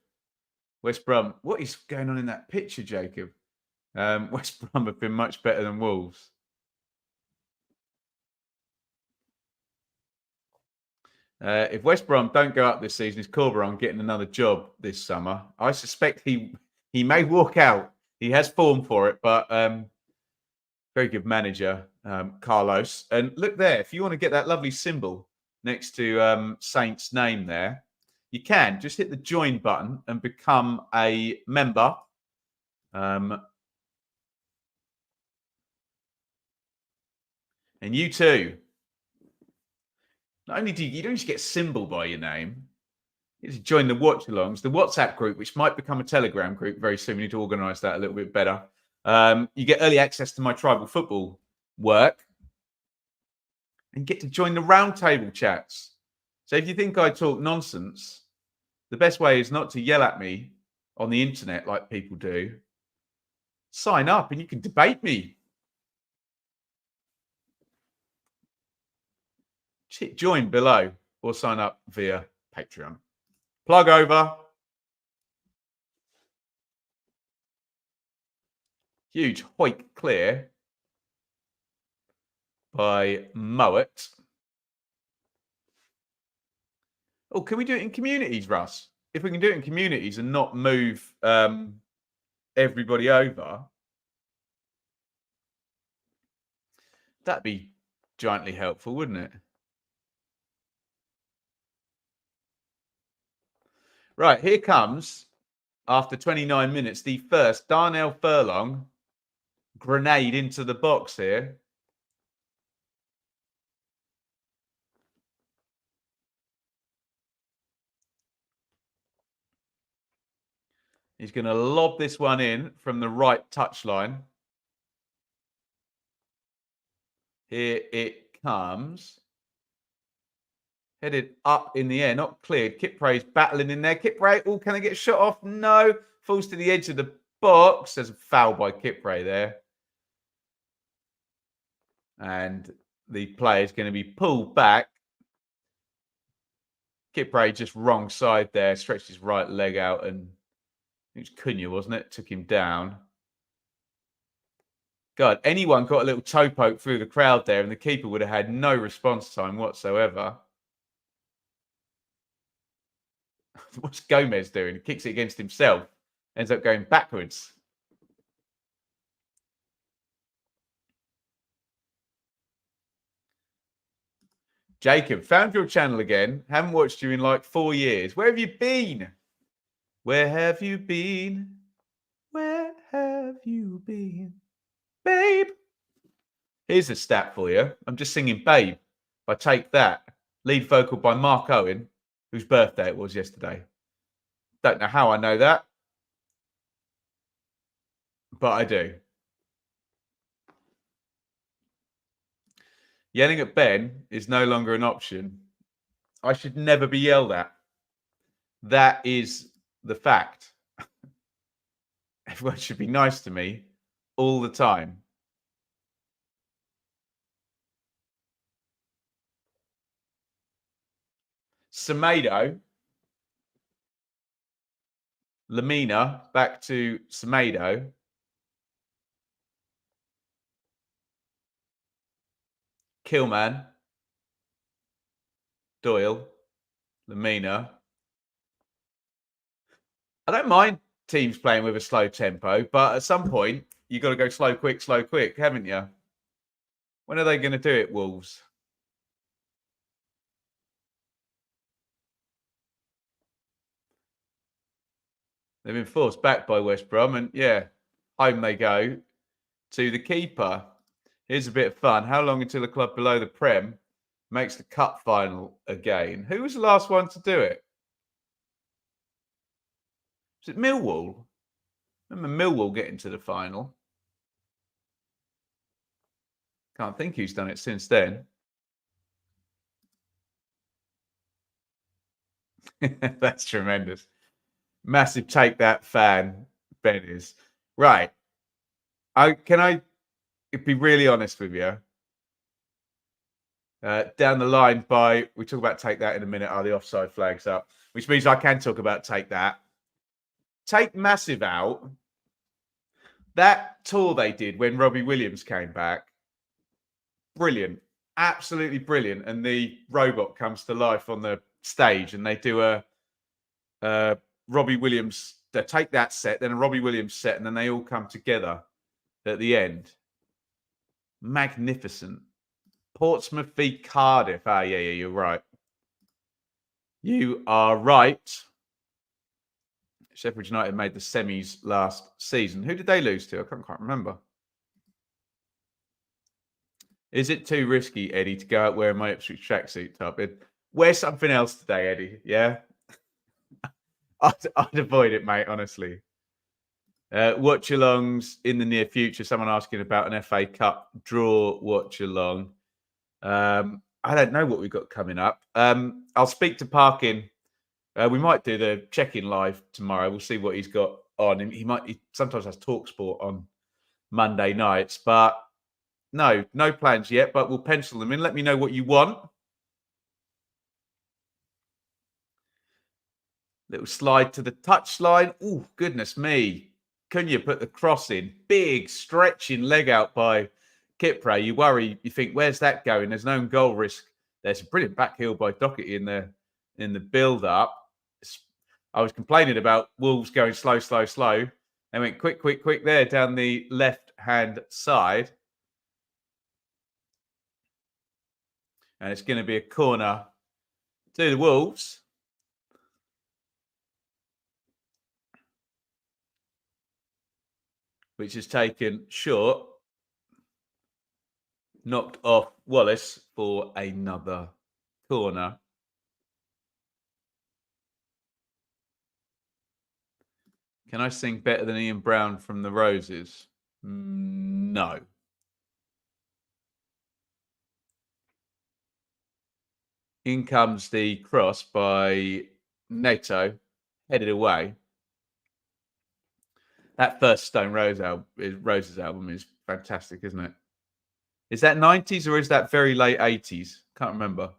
West Brom. What is going on in that picture, Jacob? West Brom have been much better than Wolves. If West Brom don't go up this season, is Corberon getting another job this summer? I suspect he may walk out. He has form for it, but very good manager, Carlos. And look there, if you want to get that lovely symbol next to Saint's name there, you can just hit the join button and become a member. And you too. Not only do you don't just get symbol by your name, you just join the watch-alongs, the WhatsApp group, which might become a Telegram group very soon. We need to organise that a little bit better. You get early access to my tribal football work and get to join the roundtable chats. So if you think I talk nonsense, the best way is not to yell at me on the internet like people do. Sign up and you can debate me. Join below or sign up via Patreon. Plug over. Huge hoik clear by Mowat. Oh, can we do it in communities, Russ? If we can do it in communities and not move everybody over, that'd be giantly helpful, wouldn't it? Right, here comes, after 29 minutes, the first Darnell Furlong grenade into the box here. He's going to lob this one in from the right touchline. Here it comes. Headed up in the air, not cleared. Kipray's battling in there. Kipray, oh, can I get shot off? No. Falls to the edge of the box. There's a foul by Kipray there. And the player is going to be pulled back. Kipray just wrong side there. Stretched his right leg out and it was Cunha, wasn't it? Took him down. God, anyone got a little toe poke through the crowd there and the keeper would have had no response time whatsoever. What's Gomez doing? He kicks it against himself. Ends up going backwards. Jacob, found your channel again. Haven't watched you in like 4 years. Where have you been? Where have you been? Where have you been? Babe. Here's a stat for you. I'm just singing Babe by Take That. Lead vocal by Mark Owen, whose birthday it was yesterday. Don't know how I know that, but I do. Yelling at Ben is no longer an option. I should never be yelled at. That is the fact. Everyone should be nice to me all the time. Semedo. Lamina back to Semedo. Killman. Doyle. Lamina. I don't mind teams playing with a slow tempo, but at some point, you've got to go slow, quick, haven't you? When are they going to do it, Wolves? They've been forced back by West Brom, and yeah, home they go to the keeper. Here's a bit of fun. How long until a club below the Prem makes the cup final again? Who was the last one to do it? Was it Millwall? Remember Millwall getting to the final? Can't think who's done it since then. That's tremendous. Massive Take That fan, Ben is. Right. Can I be really honest with you? Down the line we talk about Take That in a minute, are the offside flags up, which means I can talk about Take That. Take Massive out. That tour they did when Robbie Williams came back, brilliant. Absolutely brilliant. And the robot comes to life on the stage and they do a Robbie Williams, they take that set, then a Robbie Williams set, and then they all come together at the end. Magnificent. Portsmouth v Cardiff. Yeah, you're right. You are right. Sheffield United made the semis last season. Who did they lose to? I can't quite remember. Is it too risky, Eddie, to go out wearing my Ipswich tracksuit top? Wear something else today, Eddie. Yeah? I'd avoid it, mate, honestly. Watch-alongs in the near future. Someone asking about an FA Cup draw watch-along. I don't know what we've got coming up. I'll speak to Parkin. We might do the check-in live tomorrow. We'll see what he's got on. He sometimes has TalkSport on Monday nights, but no plans yet, but we'll pencil them in. Let me know what you want. Little slide to the touchline. Oh, goodness me. Cunha put the cross in. Big stretching leg out by Kipre. You worry, you think, where's that going? There's no goal risk. There's a brilliant back heel by Doherty in the build-up. I was complaining about Wolves going slow. They went quick there down the left-hand side. And it's going to be a corner to the Wolves. Which is taken short. Knocked off Wallace for another corner. Can I sing better than Ian Brown from The Roses? No. In comes the cross by Neto, headed away. That first Stone Roses album is fantastic, isn't it? Is that 90s or is that very late 80s? Can't remember.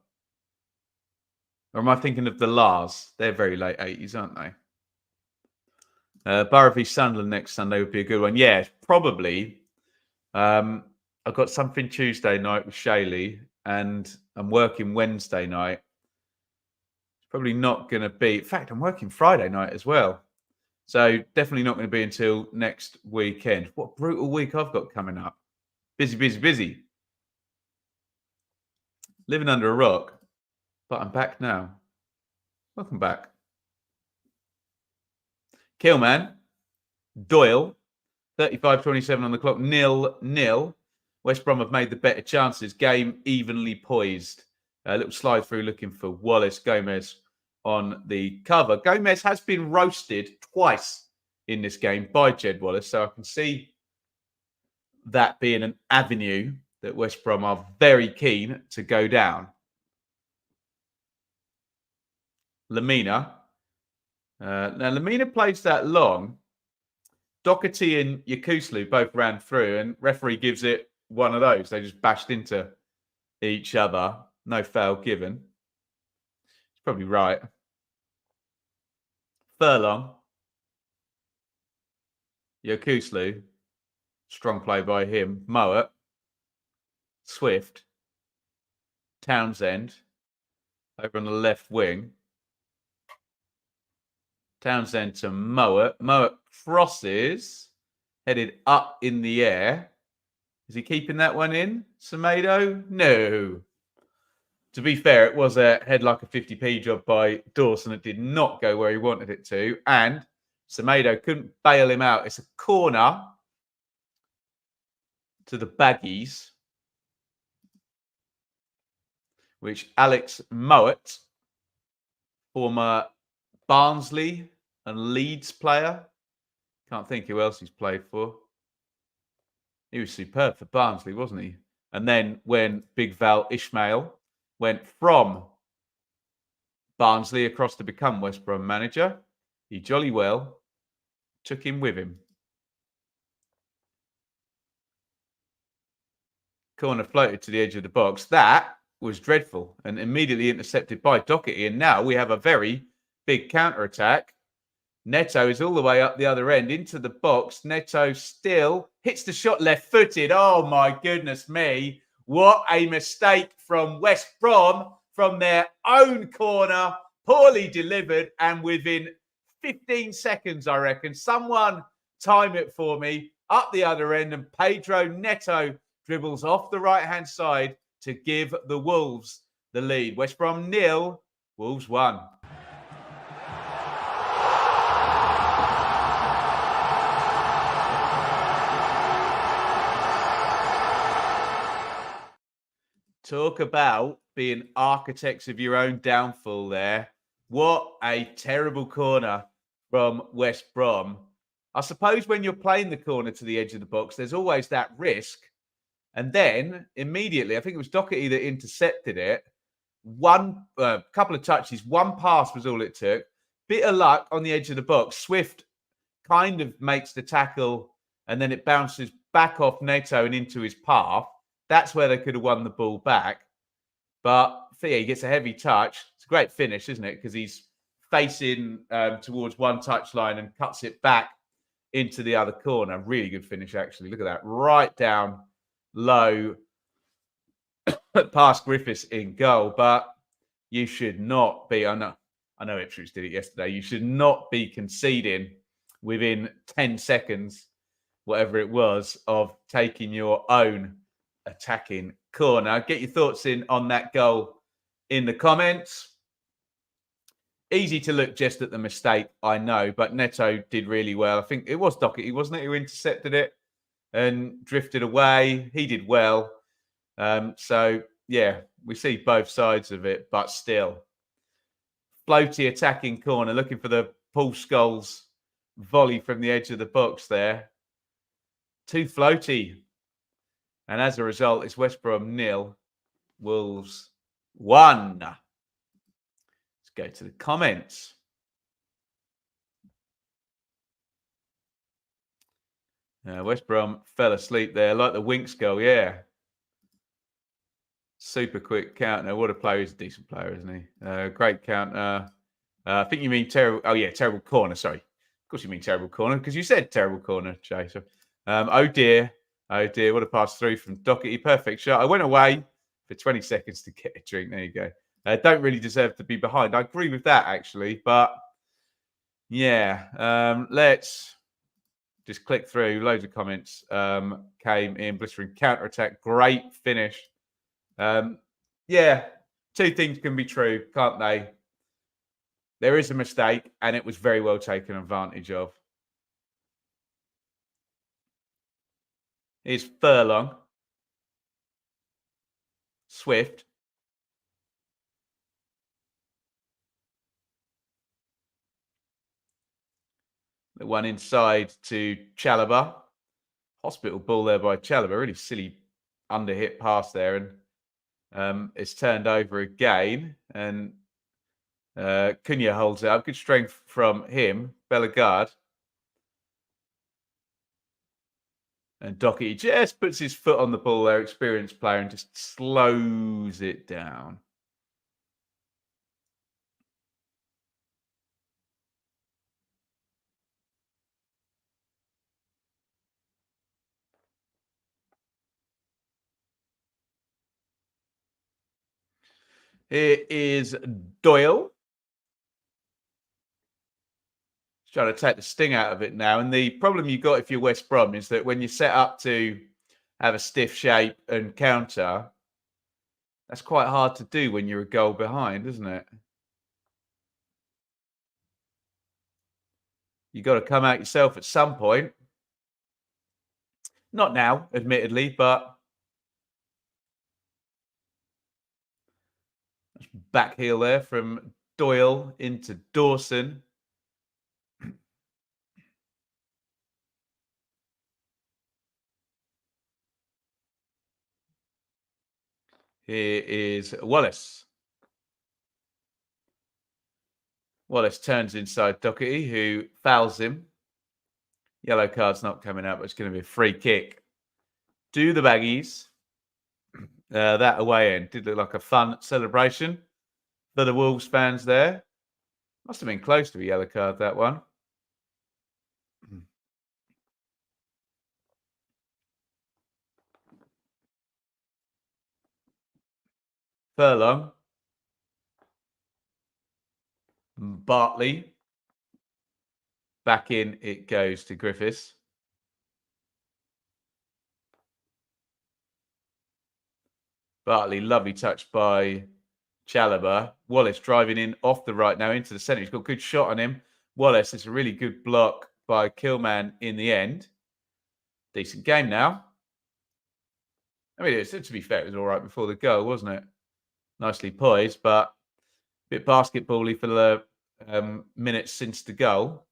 Or am I thinking of the Lars? They're very late 80s, aren't they? Borough v Sunderland next Sunday would be a good one. Yeah, probably I've got something Tuesday night with Shaylee, and I'm working Wednesday night. It's probably not going to be. In fact, I'm working Friday night as well. So definitely not going to be until next weekend. What a brutal week I've got coming up. Busy, busy, busy. Living under a rock. But I'm back now. Welcome back. Killman. Doyle. 35-27 on the clock. 0-0. West Brom have made the better chances. Game evenly poised. A little slide through looking for Wallace. Gomez on the cover. Gomez has been roasted twice in this game by Jed Wallace. So I can see that being an avenue that West Brom are very keen to go down. Lamina. Now, Lamina plays that long. Doherty and Yakuslu both ran through, and referee gives it one of those. They just bashed into each other. No foul given. It's probably right. Furlong. Yakuslu. Strong play by him. Mowat. Swift. Townsend. Over on the left wing. Townsend to Mowat. Mowat crosses. Headed up in the air. Is he keeping that one in? Semedo? No. To be fair, it was a head like a 50p job by Dawson. It did not go where he wanted it to. And Semedo couldn't bail him out. It's a corner to the Baggies, which Alex Mowat, former Barnsley and Leeds player. Can't think who else he's played for. He was superb for Barnsley, wasn't he? And then when Big Val Ishmael went from Barnsley across to become West Brom manager, he jolly well took him with him. Corner floated to the edge of the box. That was dreadful and immediately intercepted by Doherty. And now we have a very big counter-attack. Neto is all the way up the other end into the box. Neto still hits the shot left-footed. Oh, my goodness me. What a mistake from West Brom from their own corner. Poorly delivered. And within 15 seconds, I reckon, someone time it for me up the other end. And Pedro Neto dribbles off the right-hand side to give the Wolves the lead. West Brom 0, Wolves 1. Talk about being architects of your own downfall there. What a terrible corner from West Brom. I suppose when you're playing the corner to the edge of the box, there's always that risk. And then immediately, I think it was Doherty that intercepted it. One couple of touches, one pass was all it took. Bit of luck on the edge of the box. Swift kind of makes the tackle and then it bounces back off Neto and into his path. That's where they could have won the ball back. But yeah, he gets a heavy touch. It's a great finish, isn't it? Because he's facing towards one touchline and cuts it back into the other corner. Really good finish, actually. Look at that. Right down low past Griffiths in goal. But you should not be, I know Ipswich did it yesterday. You should not be conceding within 10 seconds, whatever it was, of taking your own attacking corner. Get your thoughts in on that goal in the comments. Easy to look just at the mistake, I know, but Neto did really well. I think it was Doherty, wasn't it, who intercepted it and drifted away. He did well. So, yeah, we see both sides of it, but still. Floaty attacking corner, looking for the Paul Scholes volley from the edge of the box there. Too floaty. And as a result, it's West Brom 0, Wolves 1. Let's go to the comments. West Brom fell asleep there, like the Winks goal, yeah. Super quick counter. What a player. He's a decent player, isn't he? Great counter. I think you mean terrible. Oh, yeah, terrible corner. Sorry. Of course you mean terrible corner because you said terrible corner, Jay. So, oh, dear. Oh dear, what a pass through from Doherty. Perfect shot. I went away for 20 seconds to get a drink. There you go. Don't really deserve to be behind. I agree with that, actually. But yeah, let's just click through. Loads of comments came in. Blistering counter-attack. Great finish. Yeah, two things can be true, can't they? There is a mistake, and it was very well taken advantage of. Here's Furlong. Swift. The one inside to Chalobah. Hospital ball there by Chalobah. Really silly under-hit pass there. And it's turned over again. And Cunha holds it up. Good strength from him. Bellegarde. And Doherty just puts his foot on the ball there, experienced player, and just slows it down. Here is Doyle. He's trying to take the sting out of it now. And the problem you've got if you're West Brom is that when you're set up to have a stiff shape and counter, that's quite hard to do when you're a goal behind, isn't it? You've got to come out yourself at some point. Not now, admittedly, but back heel there from Doyle into Dawson. Here is Wallace. Wallace turns inside Doherty, who fouls him. Yellow card's not coming up, but it's going to be a free kick. Do the Baggies. That away end did look like a fun celebration for the Wolves fans there. Must have been close to a yellow card, that one. Furlong. Bartley. Back in it goes to Griffiths. Bartley, lovely touch by Chalobah. Wallace driving in off the right now into the centre. He's got a good shot on him. Wallace, it's a really good block by Killman in the end. Decent game now. I mean, to be fair, it was all right before the goal, wasn't it? Nicely poised, but a bit basketball-y for the minutes since the goal.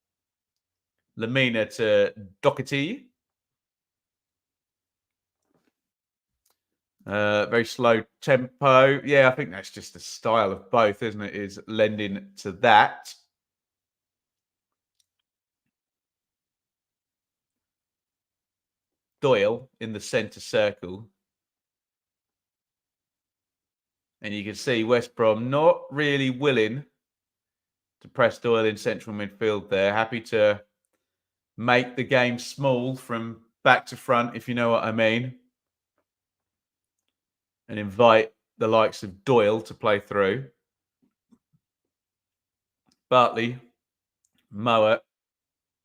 Lamina to Doherty. Very slow tempo. Yeah, I think that's just the style of both, isn't it? Is lending to that. Doyle in the centre circle. And you can see West Brom not really willing to press Doyle in central midfield there. Happy to make the game small from back to front, if you know what I mean. And invite the likes of Doyle to play through. Bartley, Mowat,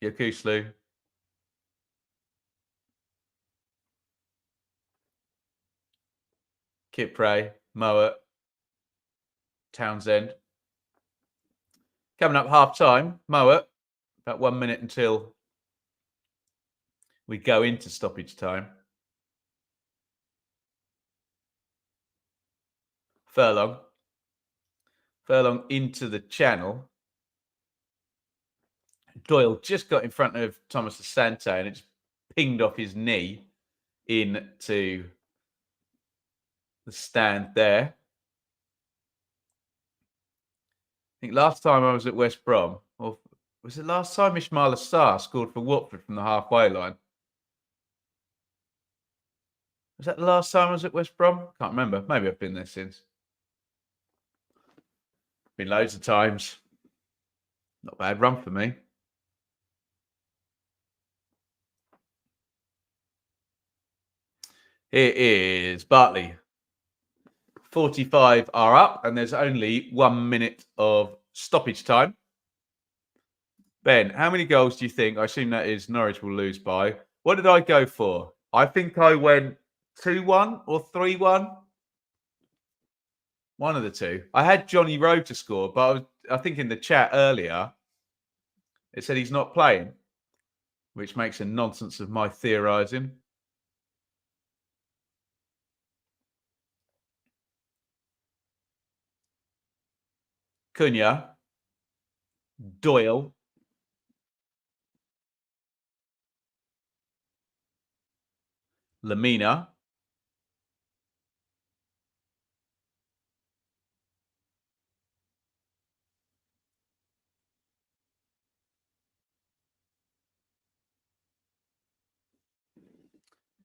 Yokuslu. Kipre, Mowat, Townsend. Coming up half time, Mowat, about 1 minute until we go into stoppage time. Furlong. Furlong into the channel. Doyle just got in front of Thomas Asante and it's pinged off his knee into the stand there. I think last time I was at West Brom, or was it last time Ismail Assar scored for Watford from the halfway line? Was that the last time I was at West Brom? Can't remember. Maybe I've been there since. Been loads of times. Not a bad run for me. It is Bartley. 45 are up, and there's only 1 minute of stoppage time. Ben, how many goals do you think? I assume that is Norwich will lose by. What did I go for? I think I went 2-1 or 3-1. One of the two. I had Johnny Rowe to score, but I think in the chat earlier, it said he's not playing, which makes a nonsense of my theorising. Cunha, Doyle, Lamina,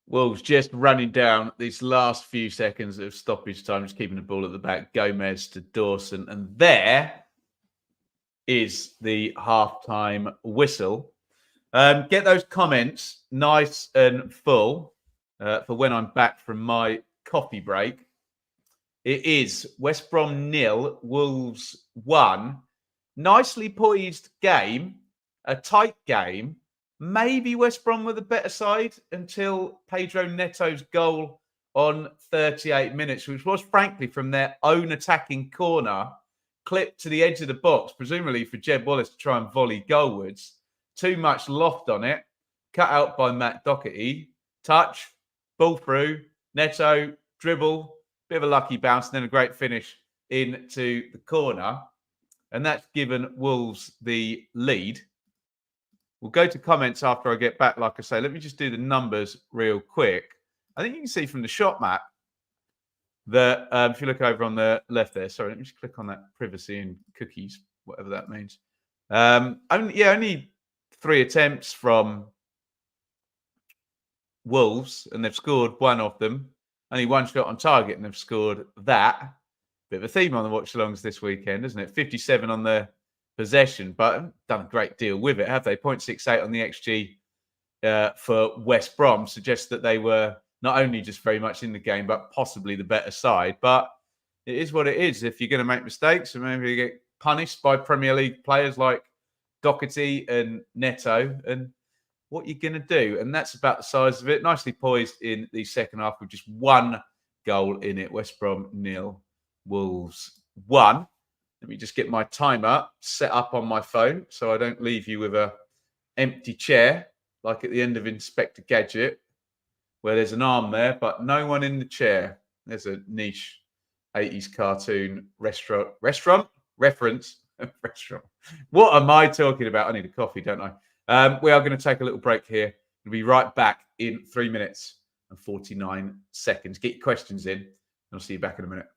Wolves just running down these last few seconds of stoppage time, just keeping the ball at the back. Gomez to Dawson. And there is the halftime whistle. Get those comments nice and full for when I'm back from my coffee break. It is West Brom 0, Wolves 1. Nicely poised game, a tight game. Maybe West Brom were the better side until Pedro Neto's goal on 38 minutes, which was frankly from their own attacking corner, clipped to the edge of the box, presumably for Jed Wallace to try and volley goalwards. Too much loft on it, cut out by Matt Doherty. Touch, ball through, Neto, dribble, bit of a lucky bounce, and then a great finish into the corner. And that's given Wolves the lead. We'll go to comments after I get back. Like I say, let me just do the numbers real quick. I think you can see from the shot map that if you look over on the left there, sorry, let me just click on that privacy and cookies, whatever that means. Only 3 attempts from Wolves, and they've scored one of them. Only 1 shot on target, and they've scored that. Bit of a theme on the watch-alongs this weekend, isn't it? 57 on the possession, but haven't done a great deal with it, have they? 0.68 on the XG for West Brom suggests that they were not only just very much in the game, but possibly the better side. But it is what it is. If you're going to make mistakes, and maybe you get punished by Premier League players like Doherty and Neto, and what you're going to do. And that's about the size of it. Nicely poised in the second half with just 1 goal in it. West Brom 0, Wolves 1. Let me just get my timer set up on my phone so I don't leave you with a empty chair like at the end of Inspector Gadget, where there's an arm there, but no one in the chair. There's a niche 80s cartoon restaurant reference. Restaurant. What am I talking about? I need a coffee, don't I? We are going to take a little break here. We'll be right back in 3 minutes and 49 seconds. Get your questions in, and I'll see you back in a minute.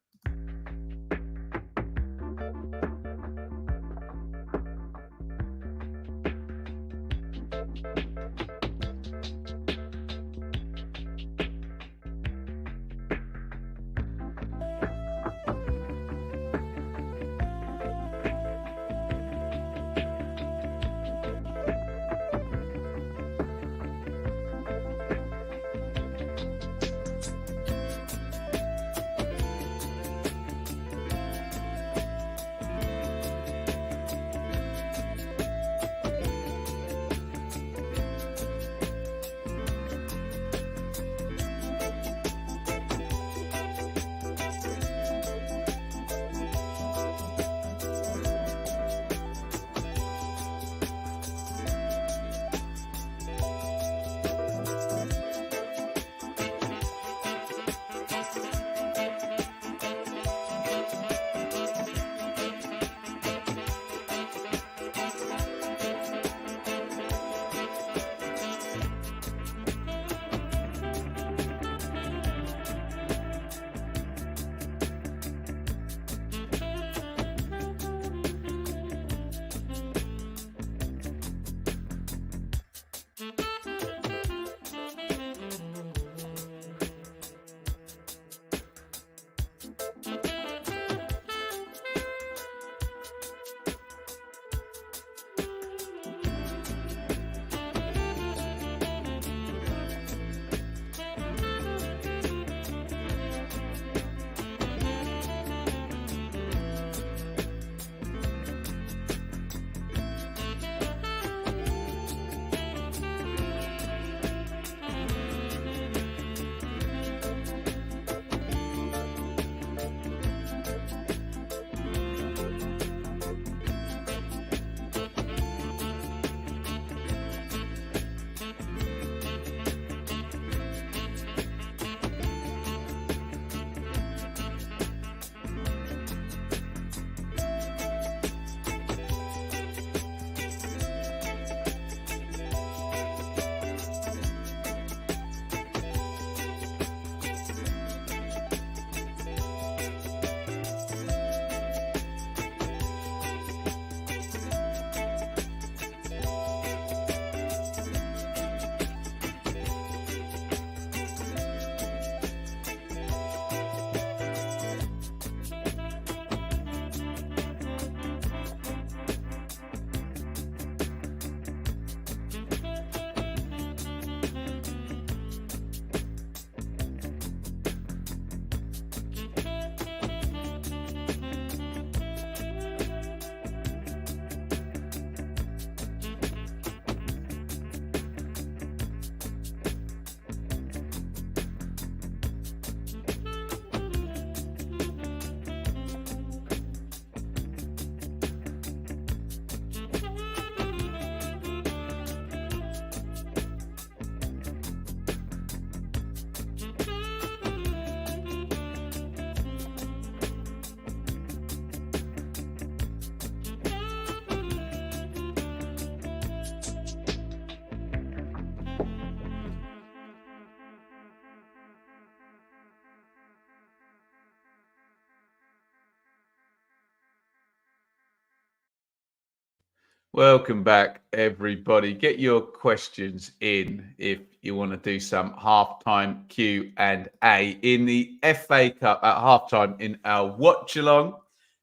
Welcome back, everybody. Get your questions in if you want to do some halftime Q&A in the FA Cup at halftime in our watch along.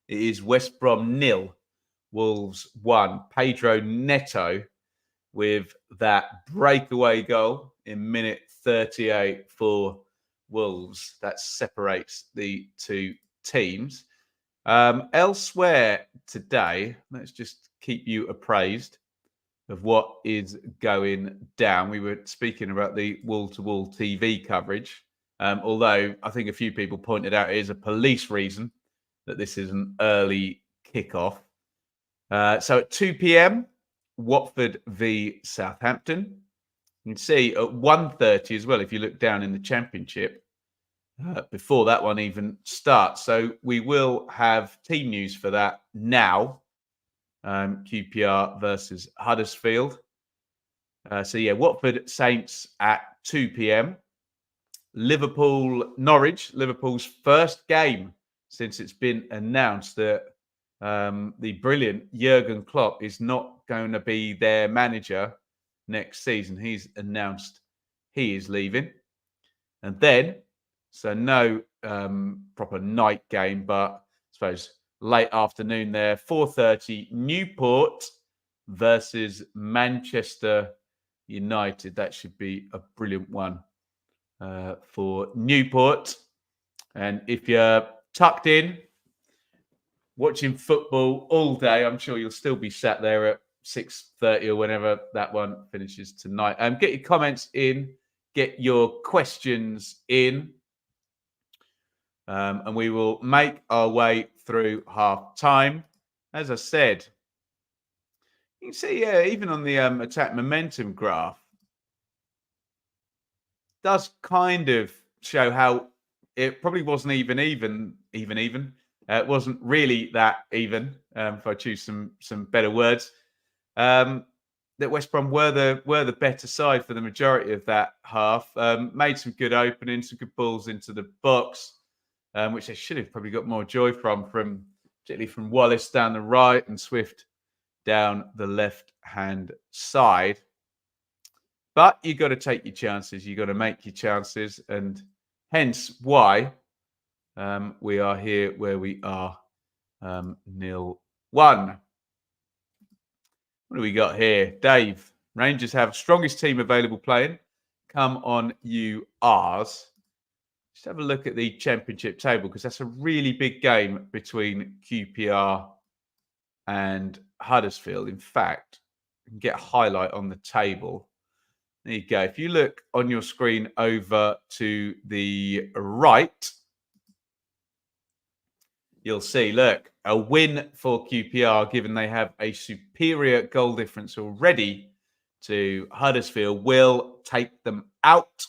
It is West Brom 0, Wolves 1. Pedro Neto with that breakaway goal in minute 38 for Wolves. That separates the two teams. Elsewhere today, let's just keep you appraised of what is going down. We were speaking about the wall-to-wall TV coverage, although I think a few people pointed out it is a police reason that this is an early kickoff. So at 2 p.m, Watford v Southampton. You can see at 1:30 as well, if you look down in the Championship, before that one even starts. So we will have team news for that now. QPR versus Huddersfield. Watford Saints at 2 p.m. Liverpool Norwich, Liverpool's first game since it's been announced that the brilliant Jurgen Klopp is not going to be their manager next season. He's announced he is leaving. And then, so no proper night game, but I suppose late afternoon there, 4:30, Newport versus Manchester United. That should be a brilliant one for Newport. And if you're tucked in, watching football all day, I'm sure you'll still be sat there at 6:30 or whenever that one finishes tonight. Get your comments in, get your questions in. And we will make our way through half time. As I said, you can see, even on the attack momentum graph, does kind of show how it probably wasn't even. It wasn't really that even, if I choose some better words. That West Brom were the better side for the majority of that half. Made some good openings, some good balls into the box. Which they should have probably got more joy from particularly from Wallace down the right and Swift down the left-hand side. But you got to take your chances. You got to make your chances, and hence why we are here where we are, 0-1. What do we got here, Dave? Rangers have strongest team available playing. Come on, you R's. Just have a look at the Championship table, because that's a really big game between QPR and Huddersfield. In fact, you can get a highlight on the table. There you go. If you look on your screen over to the right, you'll see, look, a win for QPR, given they have a superior goal difference already to Huddersfield, will take them out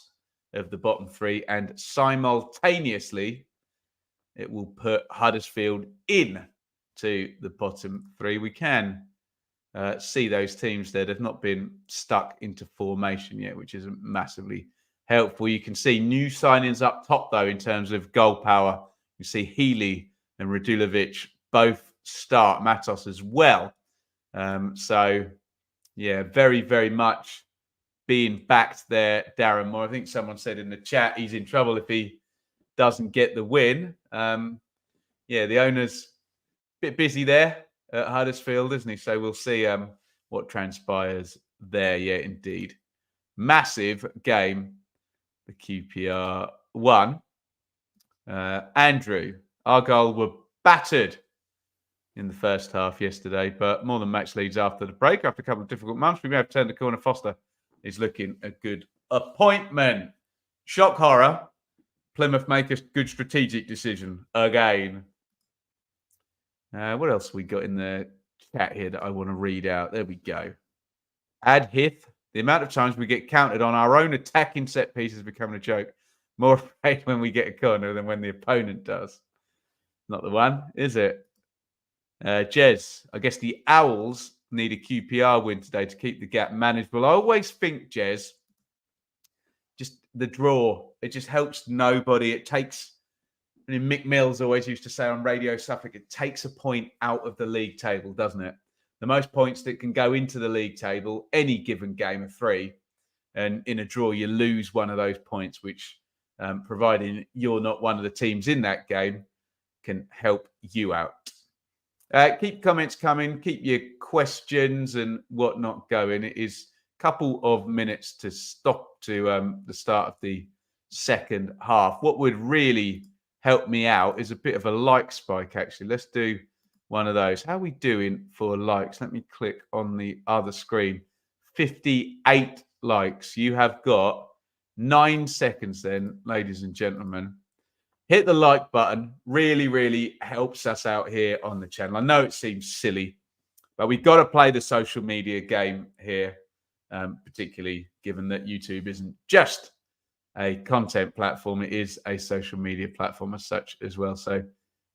of the bottom three, and simultaneously it will put Huddersfield in to the bottom three. We can see those teams there. They've not been stuck into formation yet, which is massively helpful. You can see new signings up top, though, in terms of goal power. You see Healy and Radulovic both start, Matos as well. Very, very much being backed there, Darren Moore. I think someone said in the chat he's in trouble if he doesn't get the win. The owner's a bit busy there at Huddersfield, isn't he? So we'll see what transpires there. Yeah, indeed. Massive game. The QPR won. Andrew, Argyle were battered in the first half yesterday, but more than match leads after the break. After a couple of difficult months, we may have turned the corner. Foster is looking a good appointment. Shock horror. Plymouth make a good strategic decision again. What else we got in the chat here that I want to read out? There we go. Ad hith. The amount of times we get counted on our own attacking set piece is becoming a joke. More afraid when we get a corner than when the opponent does. Not the one, is it? Jez, I guess the Owls need a QPR win today to keep the gap manageable. I always think, Jez, just the draw, it just helps nobody. It takes, Mick Mills always used to say on Radio Suffolk, it takes a point out of the league table, doesn't it? the most points that can go into the league table. Any given game of 3. And in a draw, you lose one of those points, which, providing you're not one of the teams in that game, can help you out. Keep comments coming. Keep your questions and whatnot going. It is a couple of minutes to stop to the start of the second half. What would really help me out is a bit of a like spike, actually. Let's do one of those. How are we doing for likes? Let me click on the other screen. 58 likes. You have got 9 seconds then, ladies and gentlemen. Hit the like button. Really, really helps us out here on the channel. I know it seems silly, but we've got to play the social media game here, particularly given that YouTube isn't just a content platform. It is a social media platform as such as well. So,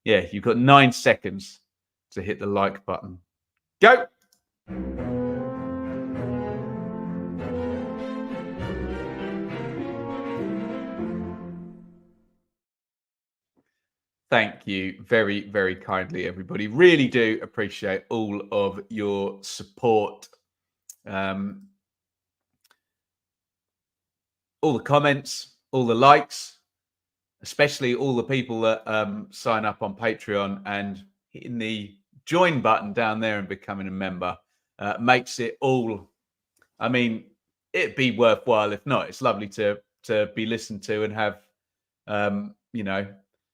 yeah, you've got 9 seconds to hit the like button. Go! Thank you very, very kindly, everybody. Really do appreciate all of your support. All the comments, all the likes, especially all the people that sign up on Patreon and hitting the join button down there and becoming a member makes it all, I mean, it'd be worthwhile if not. It's lovely to be listened to and have, you know,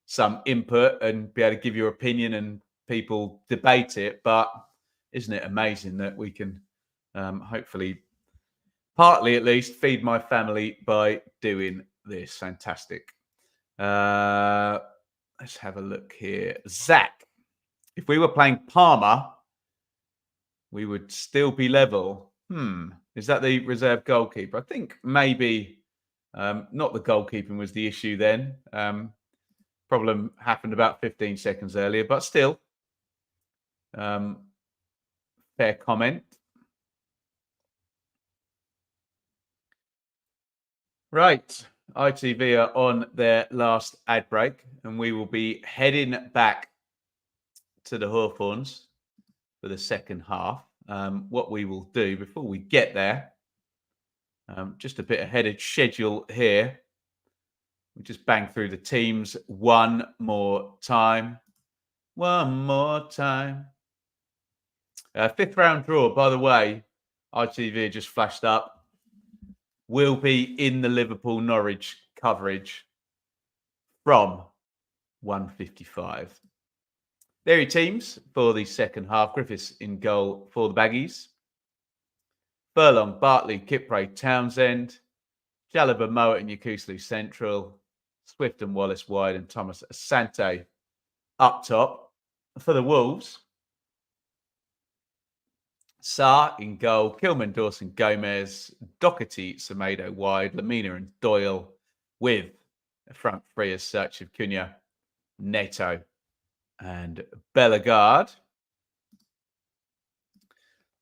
some input and be able to give your opinion and people debate it. But isn't it amazing that we can hopefully, partly at least, feed my family by doing this? Fantastic. Let's have a look here. Zach, if we were playing Parma, we would still be level. Is that the reserve goalkeeper? I think maybe not the goalkeeping was the issue then. Problem happened about 15 seconds earlier, but still, fair comment. Right, ITV are on their last ad break, and we will be heading back to the Hawthorns for the second half. What we will do before we get there, just a bit ahead of schedule here. We just bang through the teams one more time. One more time. 5th round draw, by the way, ITV just flashed up. Will be in the Liverpool-Norwich coverage from 1:55. There are your teams for the second half. Griffiths in goal for the Baggies. Furlong, Bartley, Kipray, Townsend. Jalaba, Mowat and Yakuslu central. Swift and Wallace wide and Thomas Asante up top. For the Wolves, Sarr in goal, Kilman, Dawson, Gomez, Doherty, Semedo wide, Lamina and Doyle with a front three as such of Cunha, Neto and Bellegarde.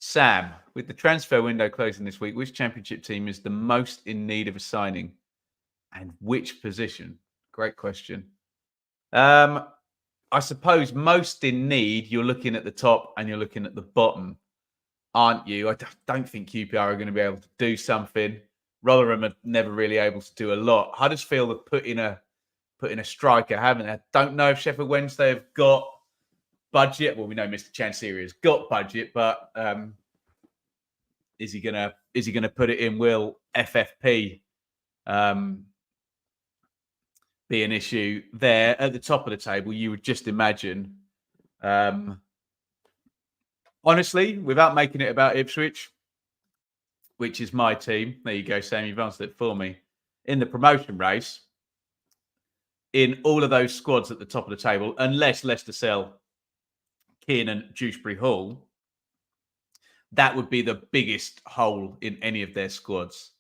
Sam, with the transfer window closing this week, which championship team is the most in need of a signing and which position? Great question. I suppose most in need, you're looking at the top and you're looking at the bottom, aren't you? I don't think QPR are going to be able to do something. Rotherham are never really able to do a lot. Huddersfield have put in a striker, haven't they? I don't know if Sheffield Wednesday have got budget. Well, we know Mr. Chansiri has got budget, but is he gonna put it in? Will FFP be an issue there at the top of the table? You would just imagine. Honestly, without making it about Ipswich, which is my team. There you go, Sam. You've answered it for me. In the promotion race, in all of those squads at the top of the table, unless Leicester sell Kiernan, Dewsbury Hall, that would be the biggest hole in any of their squads,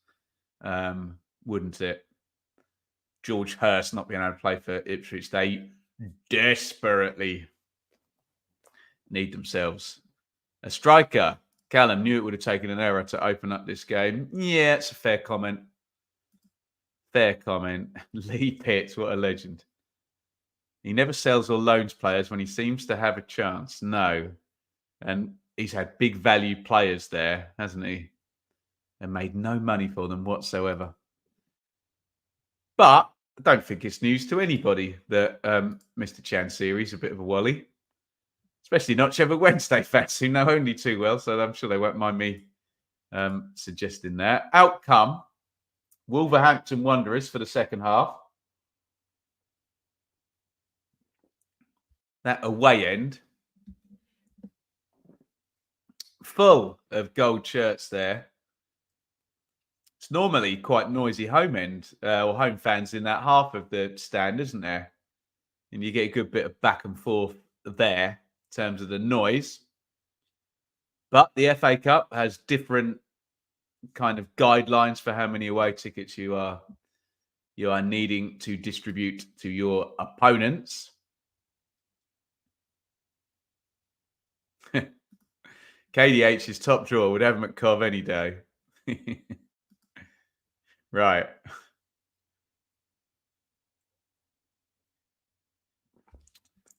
wouldn't it? George Hurst not being able to play for Ipswich. They desperately need themselves a striker. Callum knew it would have taken an error to open up this game. Yeah, it's a fair comment. Fair comment. Lee Pitts, what a legend. He never sells or loans players when he seems to have a chance. No. And he's had big value players there, hasn't he? And made no money for them whatsoever. But I don't think it's news to anybody that Mr. Chansiri's a bit of a wally, especially not Sheffield Wednesday fans who know only too well. So I'm sure they won't mind me suggesting that. Outcome, Wolverhampton Wanderers for the second half. That away end, full of gold shirts there. It's normally quite noisy home end or home fans in that half of the stand, isn't there? And you get a good bit of back and forth there in terms of the noise. But the FA Cup has different kind of guidelines for how many away tickets you are needing to distribute to your opponents. KDH's top drawer would have McCov any day. Right.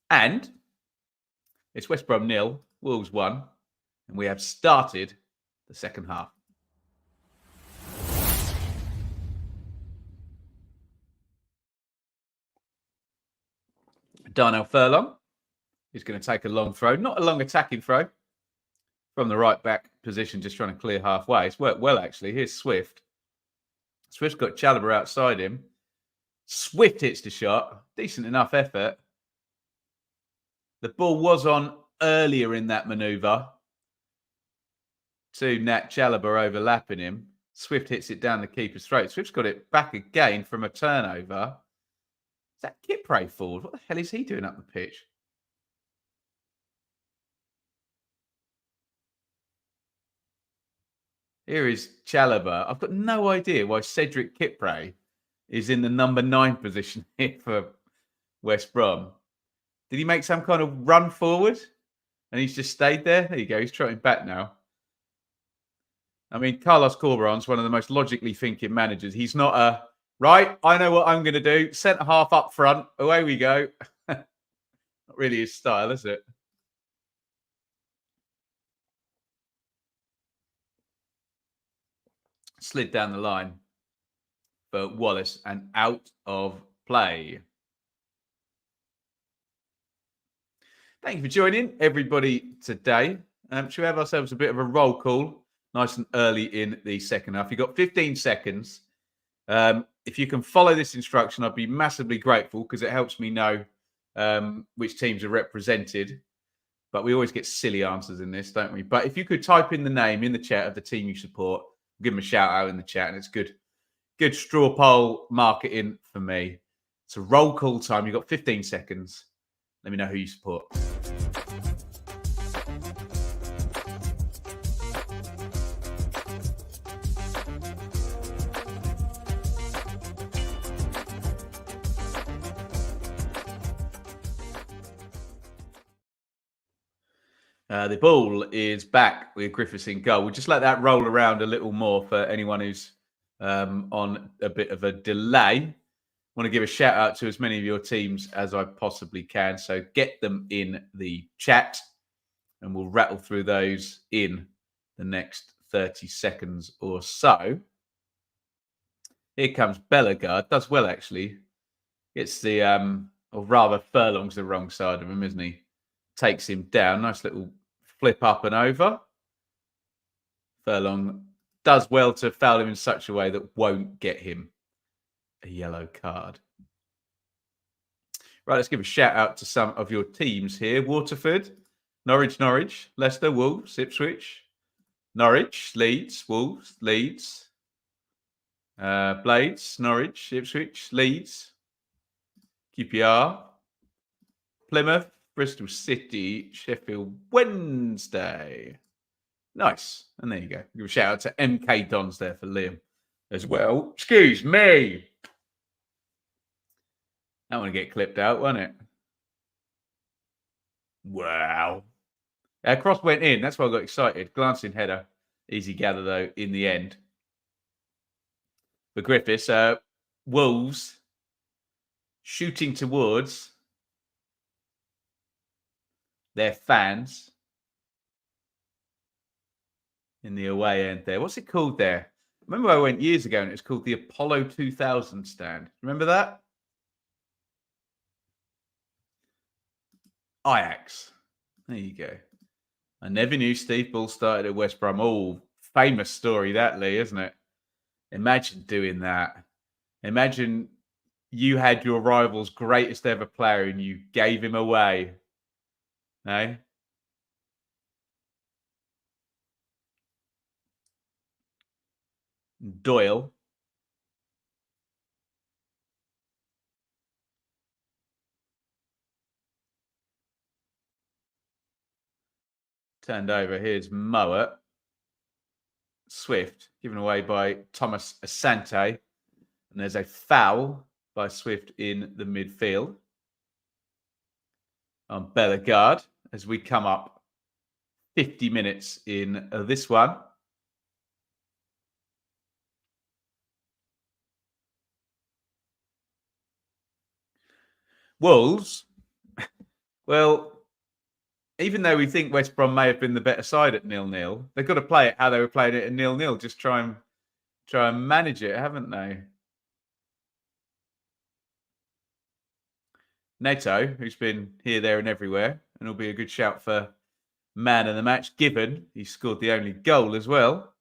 And it's West Brom 0, Wolves 1, and we have started the second half. Darnell Furlong is going to take a long throw, not a long attacking throw, from the right back position, just trying to clear halfway. It's worked well, actually. Here's Swift. Swift's got Chalobah outside him. Swift hits the shot. Decent enough effort. The ball was on earlier in that manoeuvre to Nat Chalobah overlapping him. Swift hits it down the keeper's throat. Swift's got it back again from a turnover. Is that Kipre forward? What the hell is he doing up the pitch? Here is Chalobah. I've got no idea why Cedric Kipre is in the number 9 position here for West Brom. Did he make some kind of run forward and he's just stayed there? There you go. He's trotting back now. I mean, Carlos Corberan's one of the most logically thinking managers. He's not a, right, I know what I'm going to do. Centre half up front. Away we go. Not really his style, is it? Slid down the line for Wallace and out of play. Thank you for joining everybody today. Should we have ourselves a bit of a roll call nice and early in the second half? You've got 15 seconds. If you can follow this instruction, I'd be massively grateful because it helps me know which teams are represented. But we always get silly answers in this, don't we? But if you could type in the name in the chat of the team you support, give them a shout out in the chat, and it's good straw poll marketing for me. It's a roll call time. You've got 15 seconds. Let me know who you support. The ball is back with Griffiths in goal. We'll just let that roll around a little more for anyone who's on a bit of a delay. I want to give a shout out to as many of your teams as I possibly can. So get them in the chat and we'll rattle through those in the next 30 seconds or so. Here comes Bellegarde. Does well, actually. It's the, or rather Furlong's the wrong side of him, isn't he? Takes him down. Nice little flip up and over. Furlong does well to foul him in such a way that won't get him a yellow card. Right, let's give a shout out to some of your teams here. Waterford, Norwich, Leicester, Wolves, Ipswich, Norwich, Leeds, Wolves, Leeds, Blades, Norwich, Ipswich, Leeds, QPR, Plymouth, Bristol City, Sheffield Wednesday. Nice. And there you go. Give a shout out to MK Dons there for Liam as well. Excuse me. That one get clipped out, won't it? Wow. Cross went in. That's why I got excited. Glancing header. Easy gather, though, in the end. But Griffiths, Wolves shooting towards their fans. in the away end there. What's it called there? Remember I went years ago and it was called the Apollo 2000 stand. Remember that? Ajax. There you go. I never knew Steve Bull started at West Brom. Oh, famous story that, Lee, isn't it? Imagine doing that. Imagine you had your rival's greatest ever player and you gave him away. No? Doyle. Turned over. Here's Mowat. Swift, given away by Thomas Asante. And there's a foul by Swift in the midfield on Bellegarde as we come up 50 minutes in this one. Wolves, well, even though we think West Brom may have been the better side at 0-0, they've got to play it how they were playing it at 0-0. Just try and manage it, haven't they? Neto, who's been here, there, and everywhere, and will be a good shout for man of the match, given he scored the only goal as well,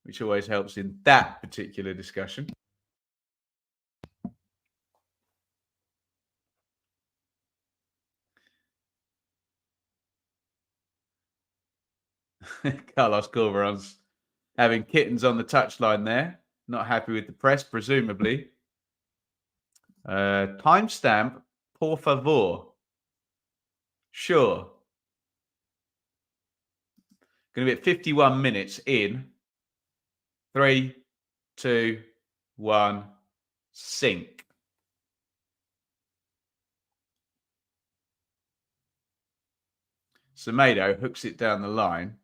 which always helps in that particular discussion. Carlos Corberan's having kittens on the touchline there. Not happy with the press, presumably. Timestamp, por favor. Sure. Going to be at 51 minutes in. 3, 2, 1, sink. Semedo hooks it down the line.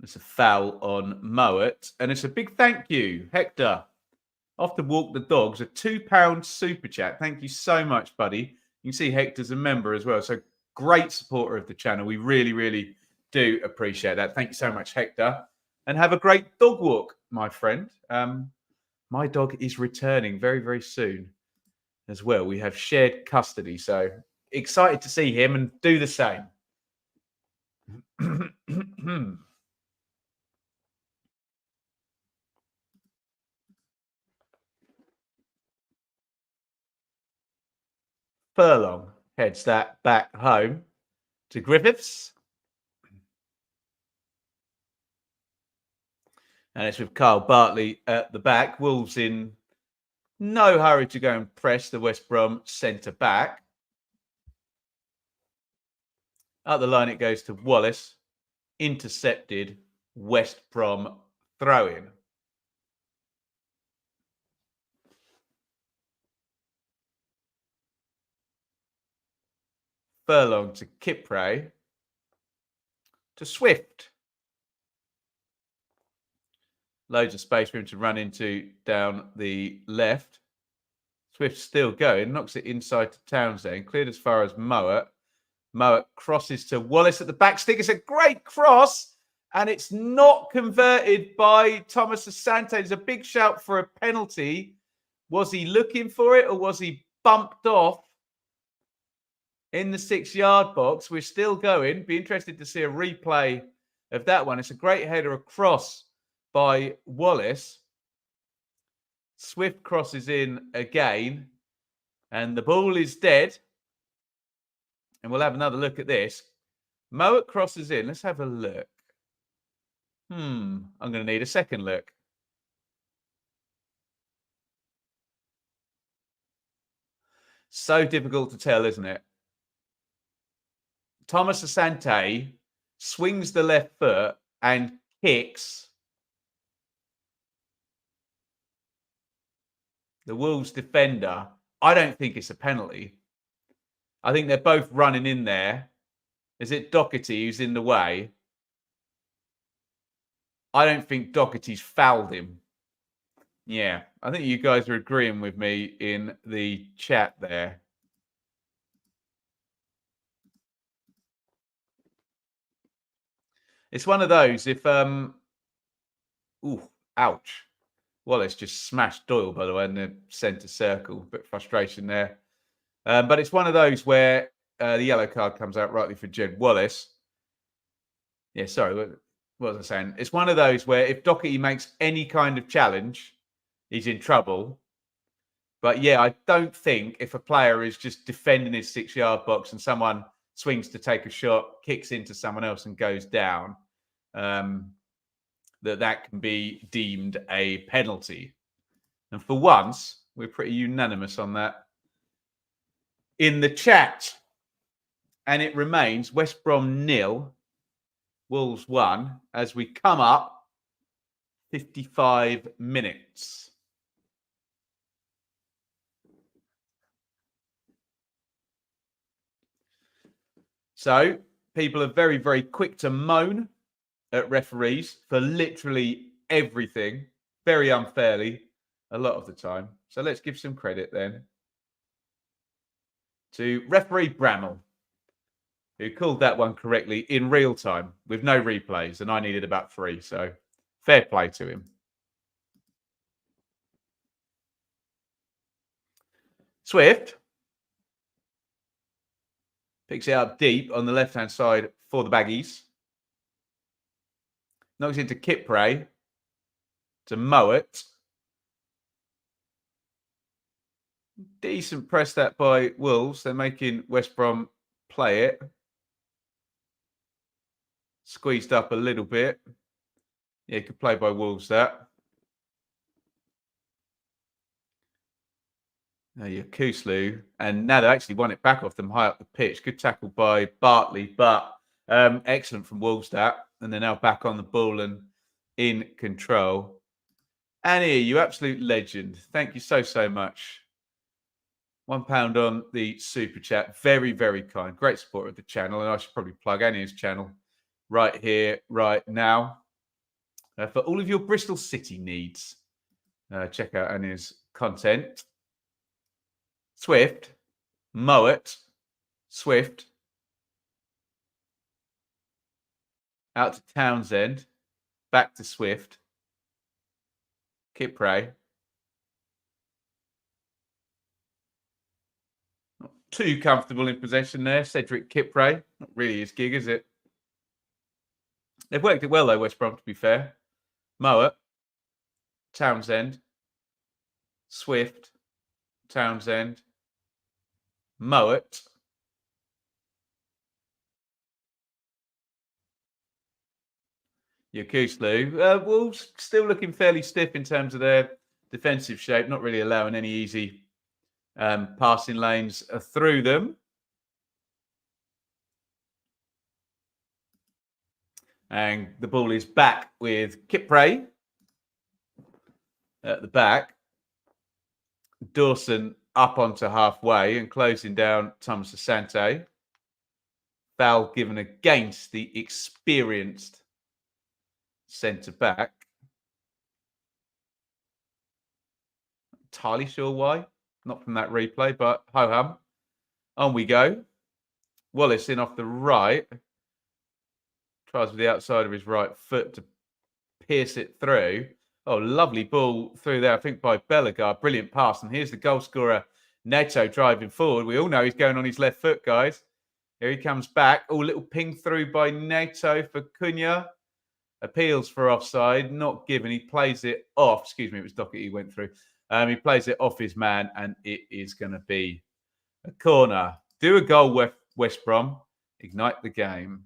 It's a foul on Mowat. And it's a big thank you, Hector. Off to walk the dogs, a £2 super chat. Thank you so much, buddy. You can see Hector's a member as well. So great supporter of the channel. We really, really do appreciate that. Thank you so much, Hector. And have a great dog walk, my friend. My dog is returning very, very soon as well. We have shared custody. So excited to see him and do the same. Furlong heads that back home to Griffiths. And it's with Kyle Bartley at the back. Wolves in no hurry to go and press the West Brom centre back. Up the line it goes to Wallace. Intercepted. West Brom throw-in. Furlong to Kipre. To Swift. Loads of space for him to run into down the left. Swift still going. Knocks it inside to Townsend. Cleared as far as Mowat. Mowat crosses to Wallace at the back stick. It's a great cross. And it's not converted by Thomas Asante. It's a big shout for a penalty. Was he looking for it or was he bumped off in the 6-yard box? We're still going. Be interested to see a replay of that one. It's a great header across by Wallace. Swift crosses in again. And the ball is dead. And we'll have another look at this. Mowat crosses in. Let's have a look. I'm going to need a second look. So difficult to tell, isn't it? Thomas Asante swings the left foot and kicks the Wolves defender. I don't think it's a penalty. I think they're both running in there. Is it Doherty who's in the way? I don't think Doherty's fouled him. Yeah, I think you guys are agreeing with me in the chat there. It's one of those. If ooh, ouch. Wallace just smashed Doyle, by the way, in the centre circle. Bit of frustration there. But it's one of those where the yellow card comes out rightly for Jed Wallace. Yeah, sorry, what was I saying? It's one of those where if Doherty makes any kind of challenge, he's in trouble. But yeah, I don't think if a player is just defending his 6-yard box and someone swings to take a shot, kicks into someone else and goes down, that can be deemed a penalty. And for once, we're pretty unanimous on that in the chat. And it remains West Brom 0, Wolves 1, as we come up 55 minutes. So people are very, very quick to moan at referees for literally everything, very unfairly, a lot of the time. So let's give some credit then to referee Bramall, who called that one correctly in real time with no replays, and I needed about 3. So fair play to him. Swift picks it up deep on the left-hand side for the Baggies. Knocks into Kipray to Mowat. Decent press that by Wolves. They're making West Brom play it. Squeezed up a little bit. Yeah, good play by Wolves, that. Yeah, Kuslu. And now they actually won it back off them high up the pitch. Good tackle by Bartley, but excellent from Wolves, that. And they're now back on the ball and in control. Annie, you absolute legend. Thank you so, so much. £1 on the super chat. Very, very kind. Great support of the channel. And I should probably plug Annie's channel right here, right now. For all of your Bristol City needs, check out Annie's content. Swift, Mowat, Swift, out to Townsend, back to Swift, Kipray. Not too comfortable in possession there, Cedric Kipray. Not really his gig, is it? They've worked it well, though, West Brom, to be fair. Mowat, Townsend, Swift, Townsend, Mowat. Kuslu. Wolves still looking fairly stiff in terms of their defensive shape, not really allowing any easy passing lanes through them. And the ball is back with Kipray at the back. Dawson up onto halfway and closing down Thomas Asante. Foul given against the experienced centre-back. Entirely sure why. Not from that replay, but ho-hum. On we go. Wallace in off the right. Tries with the outside of his right foot to pierce it through. Oh, lovely ball through there, I think, by Bellegarde. Brilliant pass. And here's the goal scorer, Neto, driving forward. We all know he's going on his left foot, guys. Here he comes back. Oh, little ping through by Neto for Cunha. Appeals for offside. Not given. He plays it off. Excuse me, it was Doherty he went through. He plays it off his man, and it is going to be a corner. Do a goal, West Brom. Ignite the game.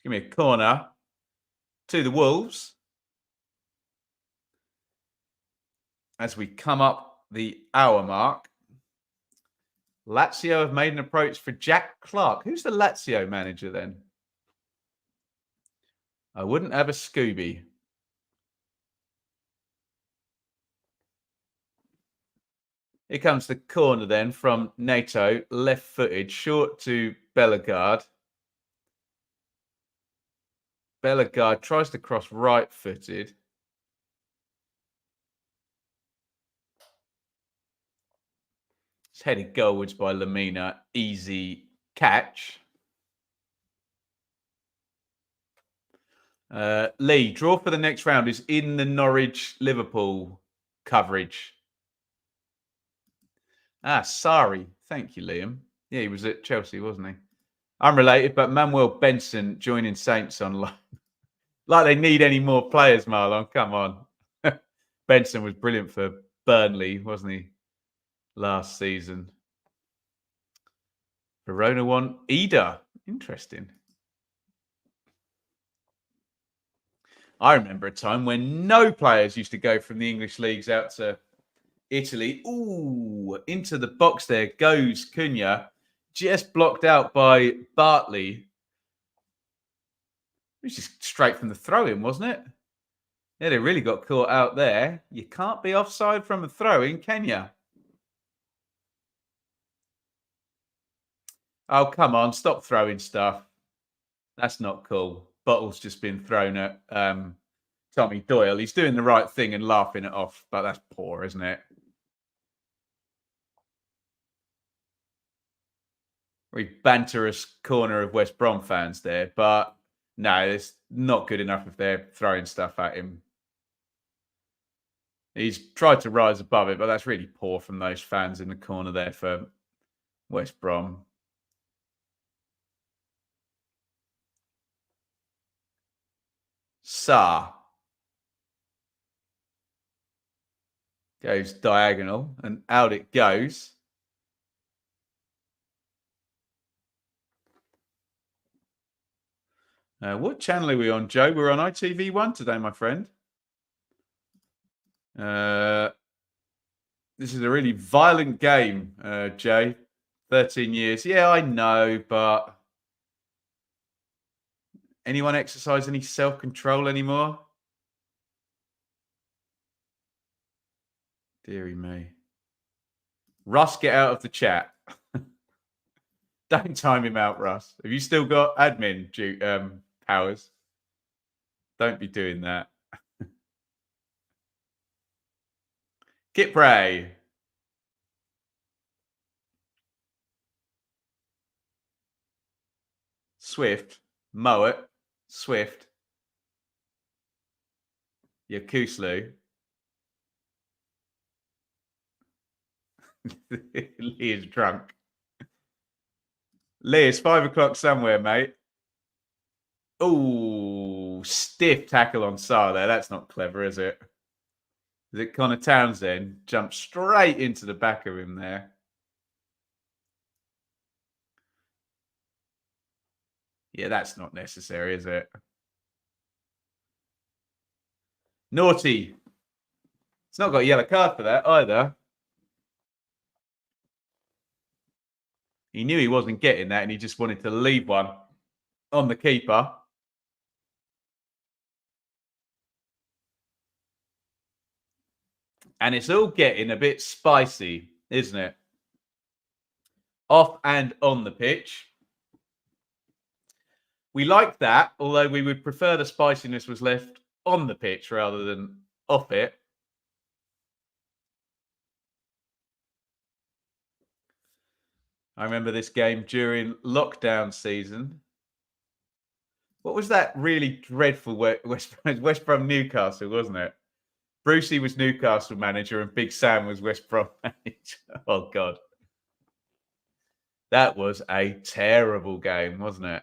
Give me a corner to the Wolves. As we come up the hour mark, Lazio have made an approach for Jack Clark. Who's the Lazio manager then? I wouldn't have a Scooby. Here comes the corner then from Neto, left-footed, short to Bellegarde. Bellegarde tries to cross right-footed. It's headed goalwards by Lamina. Easy catch. Lee, draw for the next round is in the Norwich-Liverpool coverage. Sorry. Thank you, Liam. Yeah, he was at Chelsea, wasn't he? Unrelated, but Manuel Benson joining Saints online. Like they need any more players, Marlon. Come on. Benson was brilliant for Burnley, wasn't he, last season? Verona want Ida. Interesting. I remember a time when no players used to go from the English leagues out to Italy. Ooh, into the box there goes Cunha. Just blocked out by Bartley. It was just straight from the throw-in, wasn't it? Yeah, they really got caught out there. You can't be offside from a throw-in, can you? Oh, come on. Stop throwing stuff. That's not cool. Bottle's just been thrown at Tommy Doyle. He's doing the right thing and laughing it off, but that's poor, isn't it? We banterous corner of West Brom fans there, but no, it's not good enough if they're throwing stuff at him. He's tried to rise above it, but that's really poor from those fans in the corner there for West Brom. Sa goes diagonal and out it goes. What channel are we on, Joe? We're on ITV1 today, my friend. This is a really violent game, Jay. 13 years. Yeah, I know, but anyone exercise any self-control anymore? Deary me. Russ, get out of the chat. Don't time him out, Russ. Have you still got admin powers? Don't be doing that. Kipray. Swift. Mowat. Swift. Yakuslu. Lee is drunk. Lee, it's 5 o'clock somewhere, mate. Oh, stiff tackle on Sarr there. That's not clever, is it? Is it Connor Townsend? Jumped straight into the back of him there. Yeah, that's not necessary, is it? Naughty. It's not got a yellow card for that either. He knew he wasn't getting that and he just wanted to leave one on the keeper. And it's all getting a bit spicy, isn't it? Off and on the pitch. We like that, although we would prefer the spiciness was left on the pitch rather than off it. I remember this game during lockdown season. What was that really dreadful West Brom Newcastle, wasn't it? Brucey was Newcastle manager and Big Sam was West Brom manager. Oh, God. That was a terrible game, wasn't it?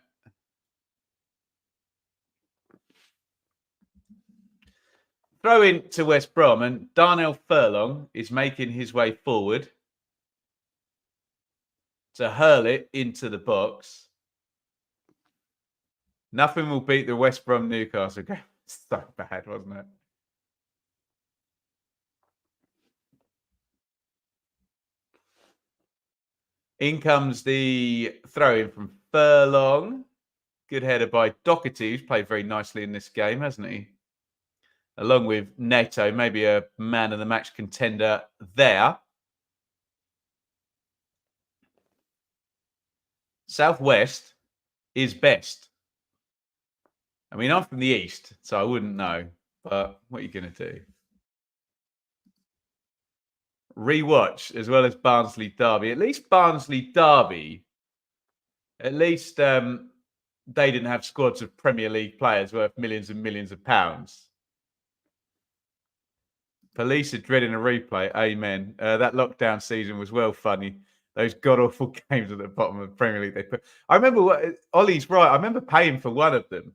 Throw in to West Brom and Darnell Furlong is making his way forward to hurl it into the box. Nothing will beat the West Brom Newcastle game. So bad, wasn't it? In comes the throw-in from Furlong. Good header by Doherty, who's played very nicely in this game, hasn't he? Along with Neto, maybe a man of the match contender there. Southwest is best. I mean, I'm from the East, so I wouldn't know. But what are you going to do? rewatch as well as Barnsley Derby. At least Barnsley Derby, at least they didn't have squads of Premier League players worth millions and millions of pounds. Police are dreading a replay. Amen. That lockdown season was well funny. Those god-awful games at the bottom of the Premier League they put. I remember Ollie's right. I remember paying for one of them.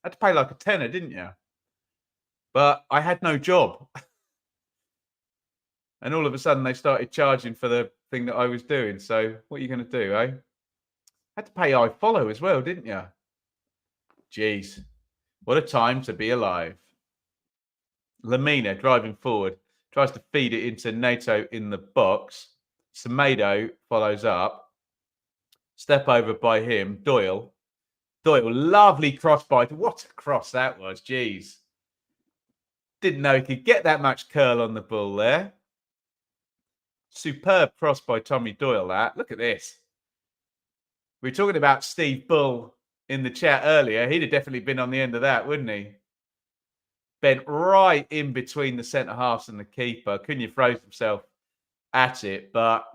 I had to pay like a tenner, didn't you? But I had no job. And all of a sudden they started charging for the thing that I was doing. So what are you going to do, eh? Had to pay iFollow as well, didn't you? Jeez. What a time to be alive. Lamina driving forward, tries to feed it into NATO in the box. Semedo follows up. Step over by him. Doyle, lovely cross by. What a cross that was. Jeez. Didn't know he could get that much curl on the ball there. Superb cross by Tommy Doyle, that. Look at this. We were talking about Steve Bull in the chat earlier. He'd have definitely been on the end of that, wouldn't he? Bent right in between the centre halves and the keeper. Cunha throws himself at it, but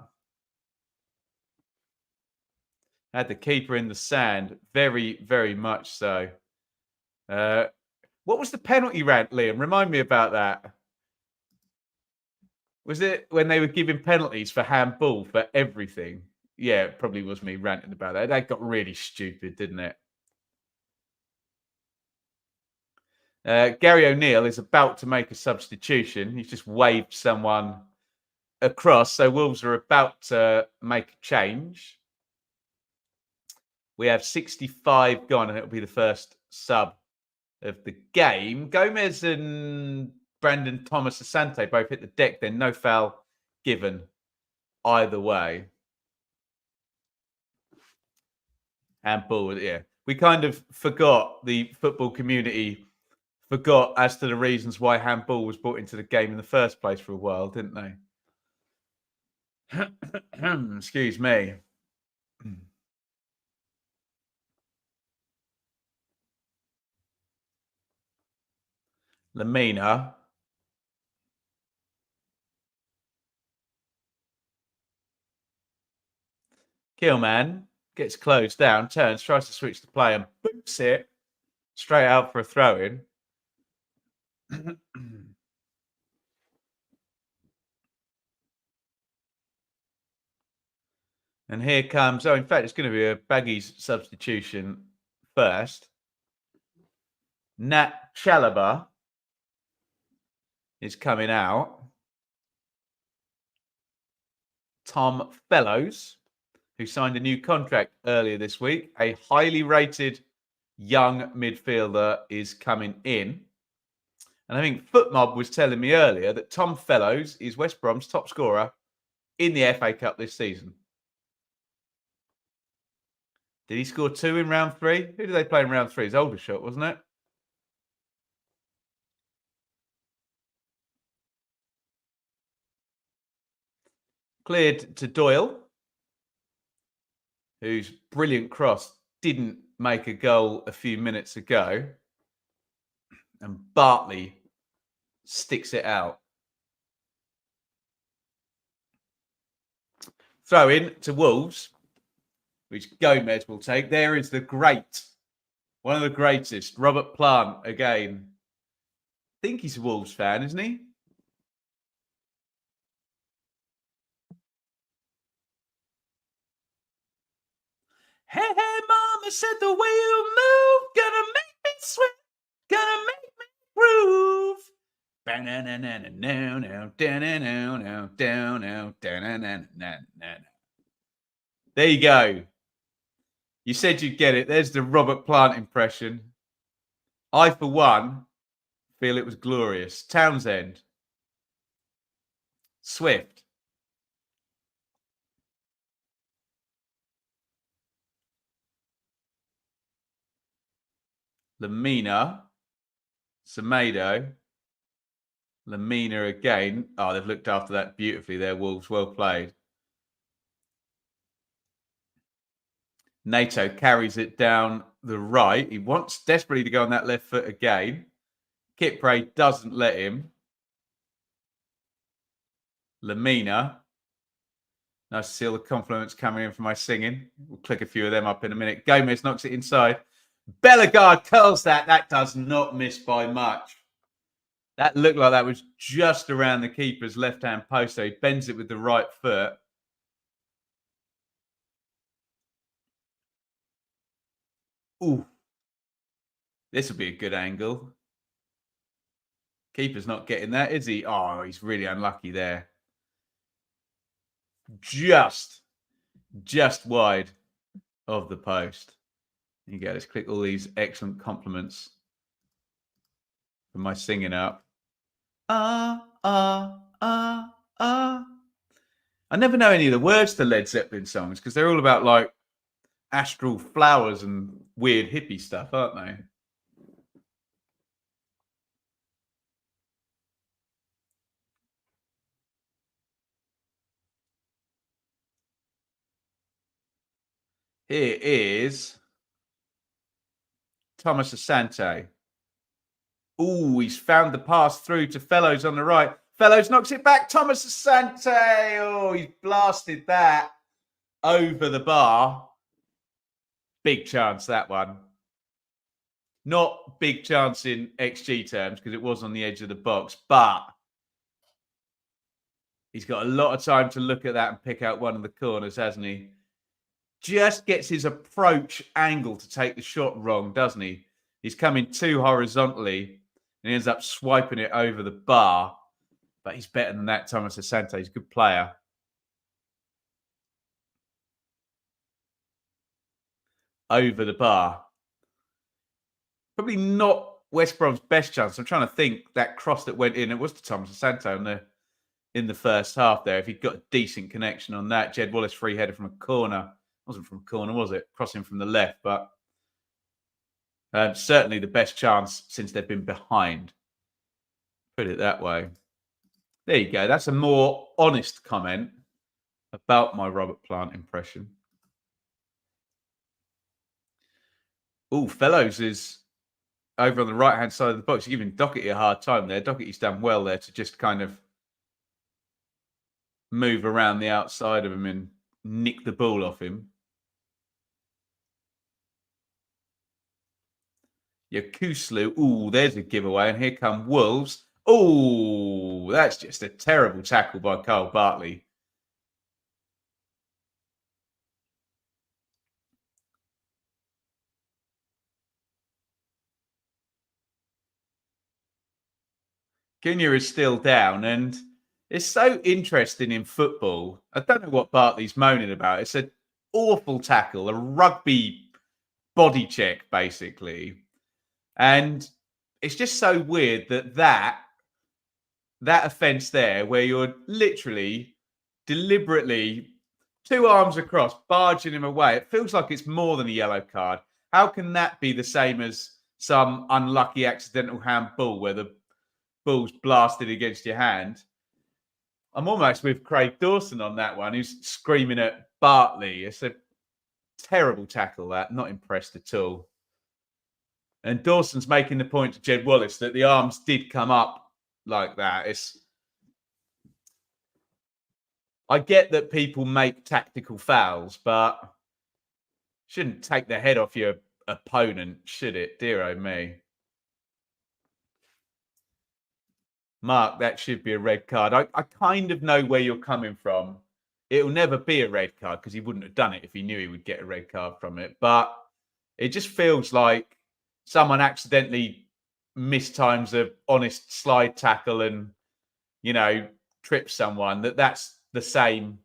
had the keeper in the sand. Very, very much so. What was the penalty rant, Liam? Remind me about that. Was it when they were giving penalties for handball for everything? Yeah, it probably was me ranting about that. That got really stupid, didn't it? Gary O'Neill is about to make a substitution. He's just waved someone across. So Wolves are about to make a change. We have 65 gone, and it'll be the first sub of the game. Gomez and Brandon Thomas Asante both hit the deck. Then no foul given either way. Handball, yeah. We kind of forgot, the football community forgot as to the reasons why handball was brought into the game in the first place for a while, didn't they? Excuse me. Lamina. Killman gets closed down, turns, tries to switch the play and boots it straight out for a throw-in. And here comes, in fact, it's going to be a Baggies substitution first. Nat Chalobah is coming out. Tom Fellows, who signed a new contract earlier this week, a highly rated young midfielder, is coming in. And I think Footmob was telling me earlier that Tom Fellows is West Brom's top scorer in the FA Cup this season. Did he score 2 in round 3? Who did they play in round 3? It's Aldershot, wasn't it? Cleared to Doyle, whose brilliant cross didn't make a goal a few minutes ago. And Bartley sticks it out. Throw in to Wolves, which Gomez will take. There is the great, one of the greatest, Robert Plant again. I think he's a Wolves fan, isn't he? Hey, hey, mama said the way you move, gonna make me sweat, gonna make me groove. There you go. You said you'd get it. There's the Robert Plant impression. I, for one, feel it was glorious. Townsend. Swift. Lamina. Semedo. Lamina again. Oh, they've looked after that beautifully there, Wolves. Well played. NATO carries it down the right. He wants desperately to go on that left foot again. Kipre doesn't let him. Lamina. Nice to see all the compliments coming in for my singing. We'll click a few of them up in a minute. Gomez knocks it inside. Bellegarde curls that. That does not miss by much. That looked like that was just around the keeper's left-hand post. So he bends it with the right foot. Ooh. This will be a good angle. Keeper's not getting that, is he? Oh, he's really unlucky there. Just wide of the post. There you go. Let's click all these excellent compliments for my singing up. I never know any of the words to Led Zeppelin songs because they're all about like astral flowers and weird hippie stuff, aren't they? Here is Thomas Asante. Oh, he's found the pass through to Fellows on the right. Fellows knocks it back. Thomas Asante. Oh, he's blasted that over the bar. Big chance, that one. Not big chance in XG terms because it was on the edge of the box, but he's got a lot of time to look at that and pick out one of the corners, hasn't he? Just gets his approach angle to take the shot wrong, doesn't he? He's coming too horizontally and he ends up swiping it over the bar. But he's better than that, Thomas Asante. He's a good player. Over the bar. Probably not West Brom's best chance. I'm trying to think that cross that went in. It was to Thomas Asante in the first half there. If he'd got a decent connection on that, Jed Wallace free header from a corner. Wasn't from a corner, was it? Crossing from the left, but certainly the best chance since they've been behind. Put it that way. There you go. That's a more honest comment about my Robert Plant impression. Oh, Fellows is over on the right-hand side of the box. You're giving Doherty a hard time there. Doherty's done well there to just kind of move around the outside of him and nick the ball off him. Yakuslu. Ooh, there's a giveaway. And here come Wolves. Oh, that's just a terrible tackle by Carl Bartley. Cunha is still down, and it's so interesting in football. I don't know what Bartley's moaning about. It's an awful tackle, a rugby body check, basically. And it's just so weird that offence there, where you're literally, deliberately, two arms across, barging him away. It feels like it's more than a yellow card. How can that be the same as some unlucky accidental handball where the ball's blasted against your hand? I'm almost with Craig Dawson on that one, who's screaming at Bartley. It's a terrible tackle, that. Not impressed at all. And Dawson's making the point to Jed Wallace that the arms did come up like that. I get that people make tactical fouls, but shouldn't take the head off your opponent, should it? Dear oh me. Mark, that should be a red card. I kind of know where you're coming from. It'll never be a red card because he wouldn't have done it if he knew he would get a red card from it. But it just feels like someone accidentally mistimes a honest slide tackle and, you know, trips someone. That's the same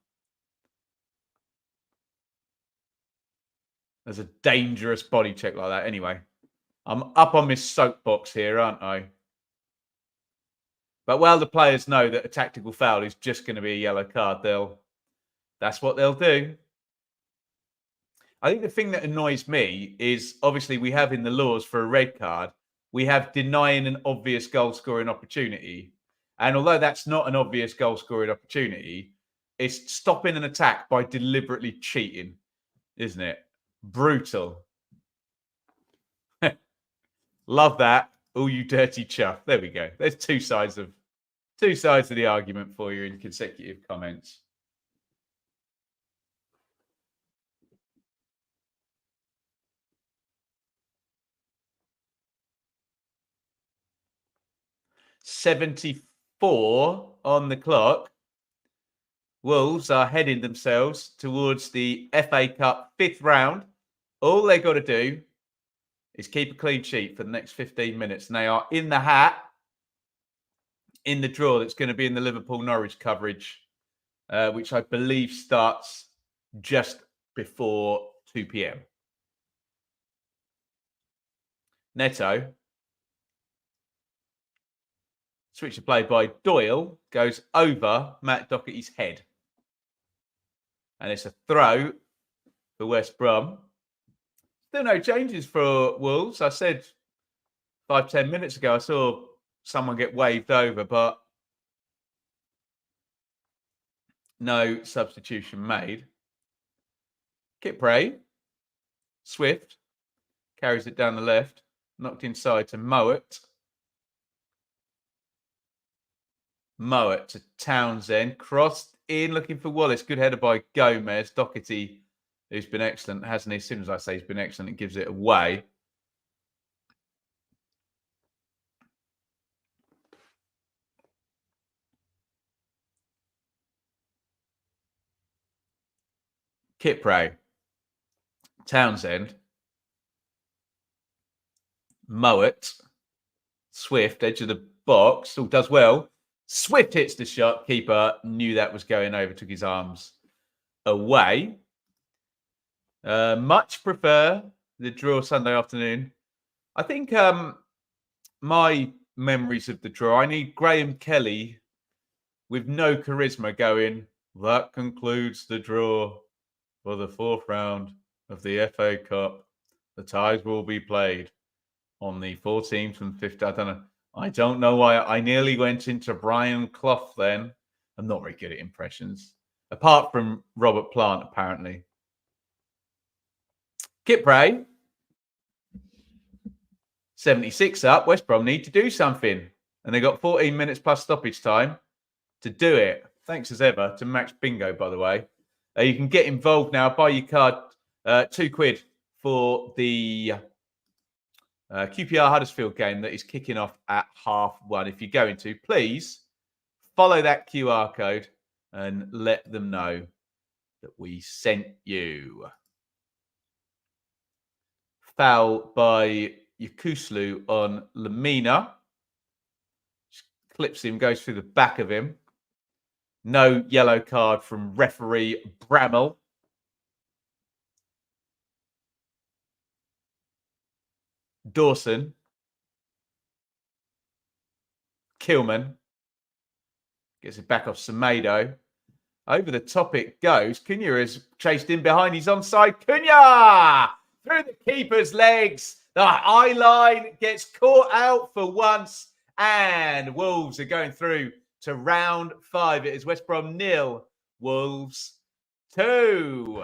as a dangerous body check like that. Anyway, I'm up on this soapbox here, aren't I? But while the players know that a tactical foul is just going to be a yellow card, that's what they'll do. I think the thing that annoys me is obviously we have in the laws for a red card, we have denying an obvious goal scoring opportunity. And although that's not an obvious goal scoring opportunity, it's stopping an attack by deliberately cheating, isn't it? Brutal. Love that. Oh, you dirty chuff. There we go. There's two sides of Two sides of the argument for you in consecutive comments. $74 on the clock. Wolves are heading themselves towards the FA Cup 5th round. All they got to do is keep a clean sheet for the next 15 minutes, and they are in the hat in the draw that's going to be in the Liverpool-Norwich coverage, which I believe starts just before 2 p.m. Neto. Switch of play by Doyle goes over Matt Doherty's head. And it's a throw for West Brom. Still no changes for Wolves. I said 5-10 minutes ago, I saw someone get waved over, but no substitution made. Kipre, Swift, carries it down the left, knocked inside to Mowat. Mowat to Townsend, crossed in, looking for Wallace. Good header by Gomez. Doherty, who's been excellent, hasn't he? As soon as I say he's been excellent, it gives it away. Kipre, Townsend, Mowat, Swift, edge of the box, all does well. Swift hits the shot. Keeper knew that was going over, took his arms away. Much prefer the draw Sunday afternoon. I think my memories of the draw, I need Graham Kelly with no charisma going, that concludes the draw for the 4th round of the FA Cup. The ties will be played on the 14th and 15th. I don't know why I nearly went into Brian Clough then. I'm not very good at impressions, apart from Robert Plant, apparently. Kipre, 76 up. West Brom need to do something. And they got 14 minutes plus stoppage time to do it. Thanks as ever to Max Bingo, by the way. You can get involved now. Buy your card, £2 for the QPR Huddersfield game that is kicking off at 1:30. If you're going to, please follow that QR code and let them know that we sent you. Foul by Yakuslu on Lamina. Just clips him, goes through the back of him. No yellow card from referee Bramall. Dawson. Kilman. Gets it back off Semedo. Over the top it goes. Cunha is chased in behind. He's onside. Cunha! Through the keeper's legs. The eye line gets caught out for once. And Wolves are going through to round 5. It is West Brom 0, Wolves 2.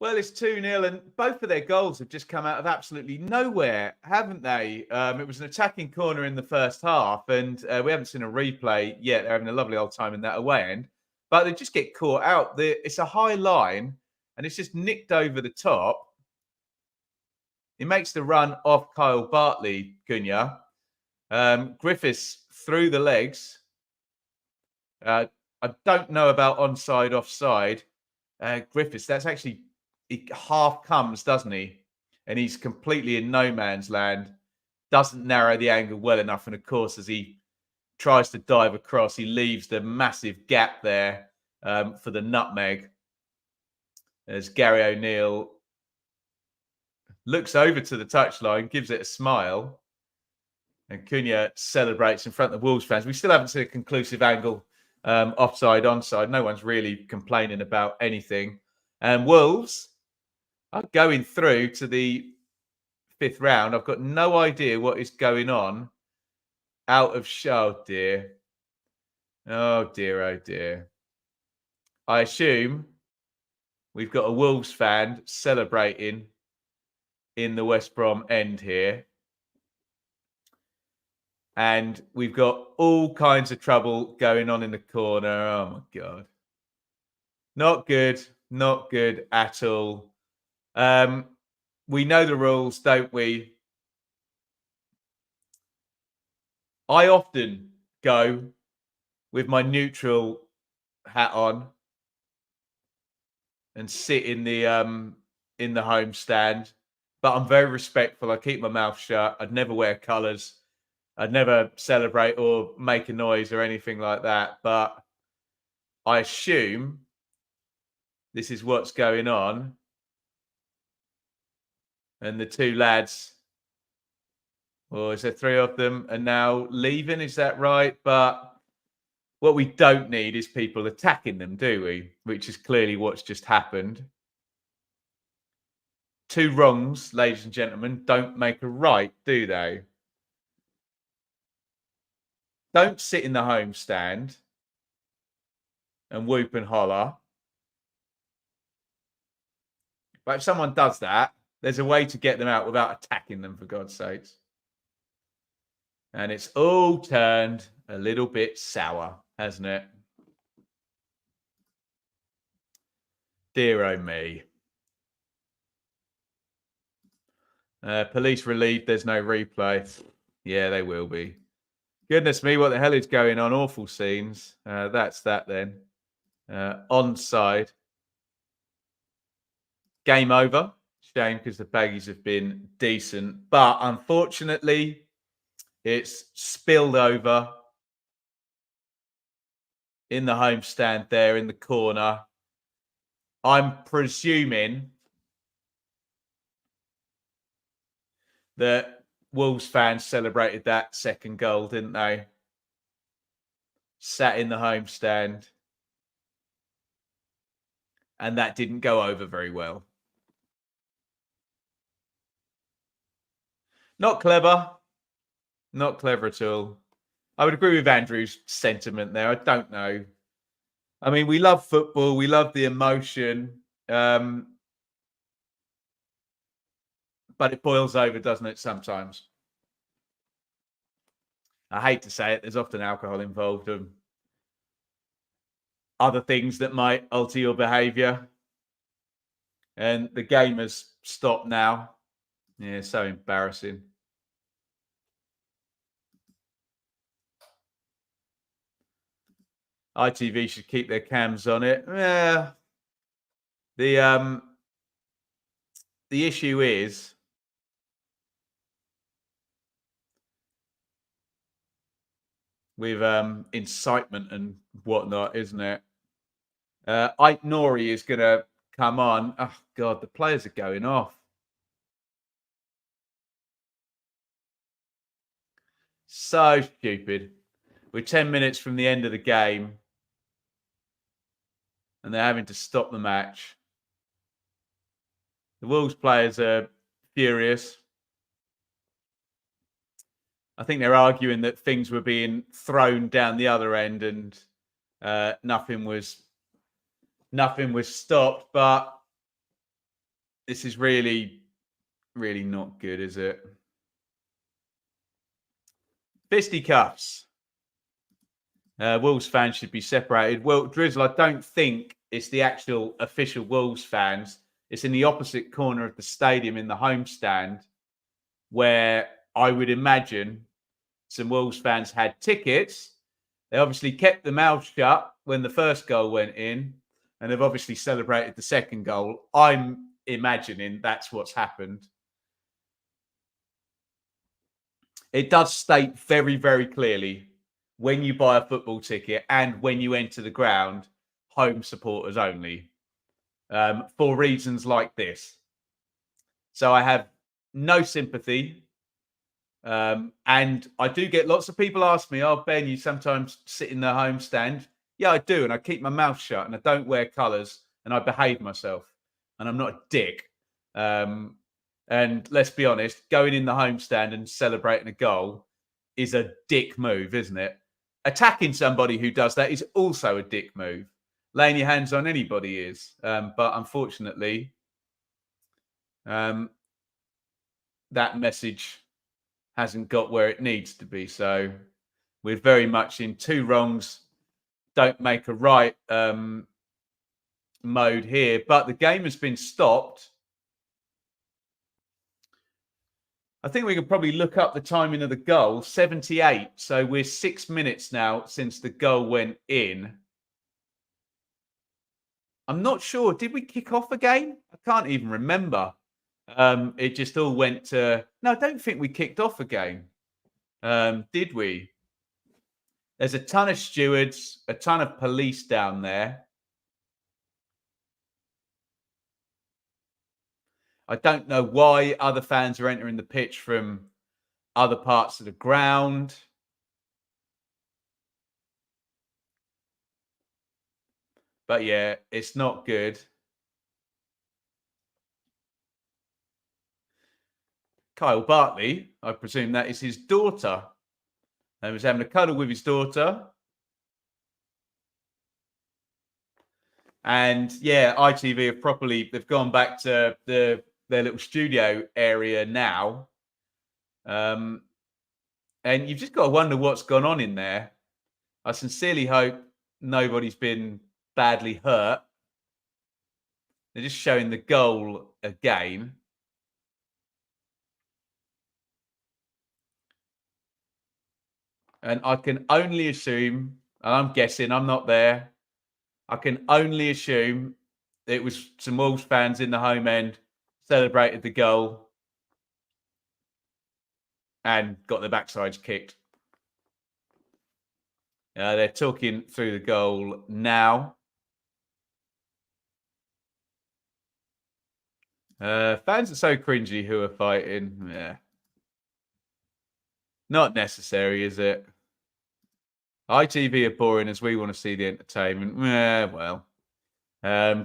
Well, it's 2-0, and both of their goals have just come out of absolutely nowhere, haven't they? It was an attacking corner in the first half, and we haven't seen a replay yet. They're having a lovely old time in that away end, but they just get caught out. It's a high line, and it's just nicked over the top. He makes the run off Kyle Bartley, Cunha. Griffiths through the legs. I don't know about onside, offside. Griffiths, that's actually... He half comes, doesn't he? And he's completely in no man's land. Doesn't narrow the angle well enough. And of course, as he tries to dive across, he leaves the massive gap there for the nutmeg. As Gary O'Neill looks over to the touchline, gives it a smile. And Cunha celebrates in front of the Wolves fans. We still haven't seen a conclusive angle, offside, onside. No one's really complaining about anything. And Wolves are going through to the 5th round. I've got no idea what is going on out of show, dear. Oh, dear, oh, dear. I assume we've got a Wolves fan celebrating in the West Brom end here. And we've got all kinds of trouble going on in the corner. Oh, my God. Not good. Not good at all. We know the rules, don't we? I often go with my neutral hat on and sit in the home stand, but I'm very respectful. I keep my mouth shut. I'd never wear colours. I'd never celebrate or make a noise or anything like that. But I assume this is what's going on. And the two lads, or is there three of them, are now leaving? Is that right? But what we don't need is people attacking them, do we? Which is clearly what's just happened. Two wrongs, ladies and gentlemen, don't make a right, do they? Don't sit in the home stand and whoop and holler. But if someone does that, there's a way to get them out without attacking them, for God's sakes. And it's all turned a little bit sour, hasn't it? Dear oh me. Police relieved there's no replay. Yeah, they will be. Goodness me, what the hell is going on? Awful scenes. That's that then. Onside. Game over. Shame because the Baggies have been decent. But unfortunately, it's spilled over in the home stand there in the corner. I'm presuming that Wolves fans celebrated that second goal, didn't they? Sat in the home stand. And that didn't go over very well. Not clever. Not clever at all. I would agree with Andrew's sentiment there. I don't know. I mean, we love football. We love the emotion. But it boils over, doesn't it, sometimes? I hate to say it. There's often alcohol involved and other things that might alter your behaviour. And the game has stopped now. Yeah, so embarrassing. ITV should keep their cams on it. Yeah. The issue is with incitement and whatnot, isn't it? Ike Nori is going to come on. Oh, God, the players are going off. So stupid. We're 10 minutes from the end of the game. And they're having to stop the match. The Wolves players are furious. I think they're arguing that things were being thrown down the other end and nothing was stopped. But this is really, really not good, is it? Fisticuffs. Wolves fans should be separated. Well, Drizzle, I don't think it's the actual official Wolves fans. It's in the opposite corner of the stadium in the home stand where I would imagine some Wolves fans had tickets. They obviously kept their mouths shut when the first goal went in, and they've obviously celebrated the second goal. I'm imagining that's what's happened. It does state very, very clearly when you buy a football ticket and when you enter the ground, home supporters only, for reasons like this. So I have no sympathy. And I do get lots of people ask me, oh, Ben, you sometimes sit in the home stand. Yeah, I do. And I keep my mouth shut and I don't wear colours and I behave myself and I'm not a dick. And let's be honest, going in the home stand and celebrating a goal is a dick move, isn't it? Attacking somebody who does that is also a dick move. laying your hands on anybody is. But unfortunately, that message hasn't got where it needs to be. So we're very much in two wrongs, don't make a right mode here. But the game has been stopped. I think we could probably look up the timing of the goal, 78. So we're 6 minutes now since the goal went in. I'm not sure. Did we kick off again? I can't even remember. It just all went to... No, I don't think we kicked off again. Did we? There's a ton of stewards, a ton of police down there. I don't know why other fans are entering the pitch from other parts of the ground. But yeah, it's not good. Kyle Bartley, I presume that is his daughter. He was having a cuddle with his daughter. And yeah, ITV have they've gone back to their little studio area now. And you've just got to wonder what's gone on in there. I sincerely hope nobody's been badly hurt. They're just showing the goal again. And I can only assume, and I'm guessing, I'm not there, I can only assume it was some Wolves fans in the home end celebrated the goal and got their backsides kicked. They're talking through the goal now. Fans are so cringy who are fighting. Yeah. Not necessary, is it? ITV are boring as we want to see the entertainment. Yeah, well.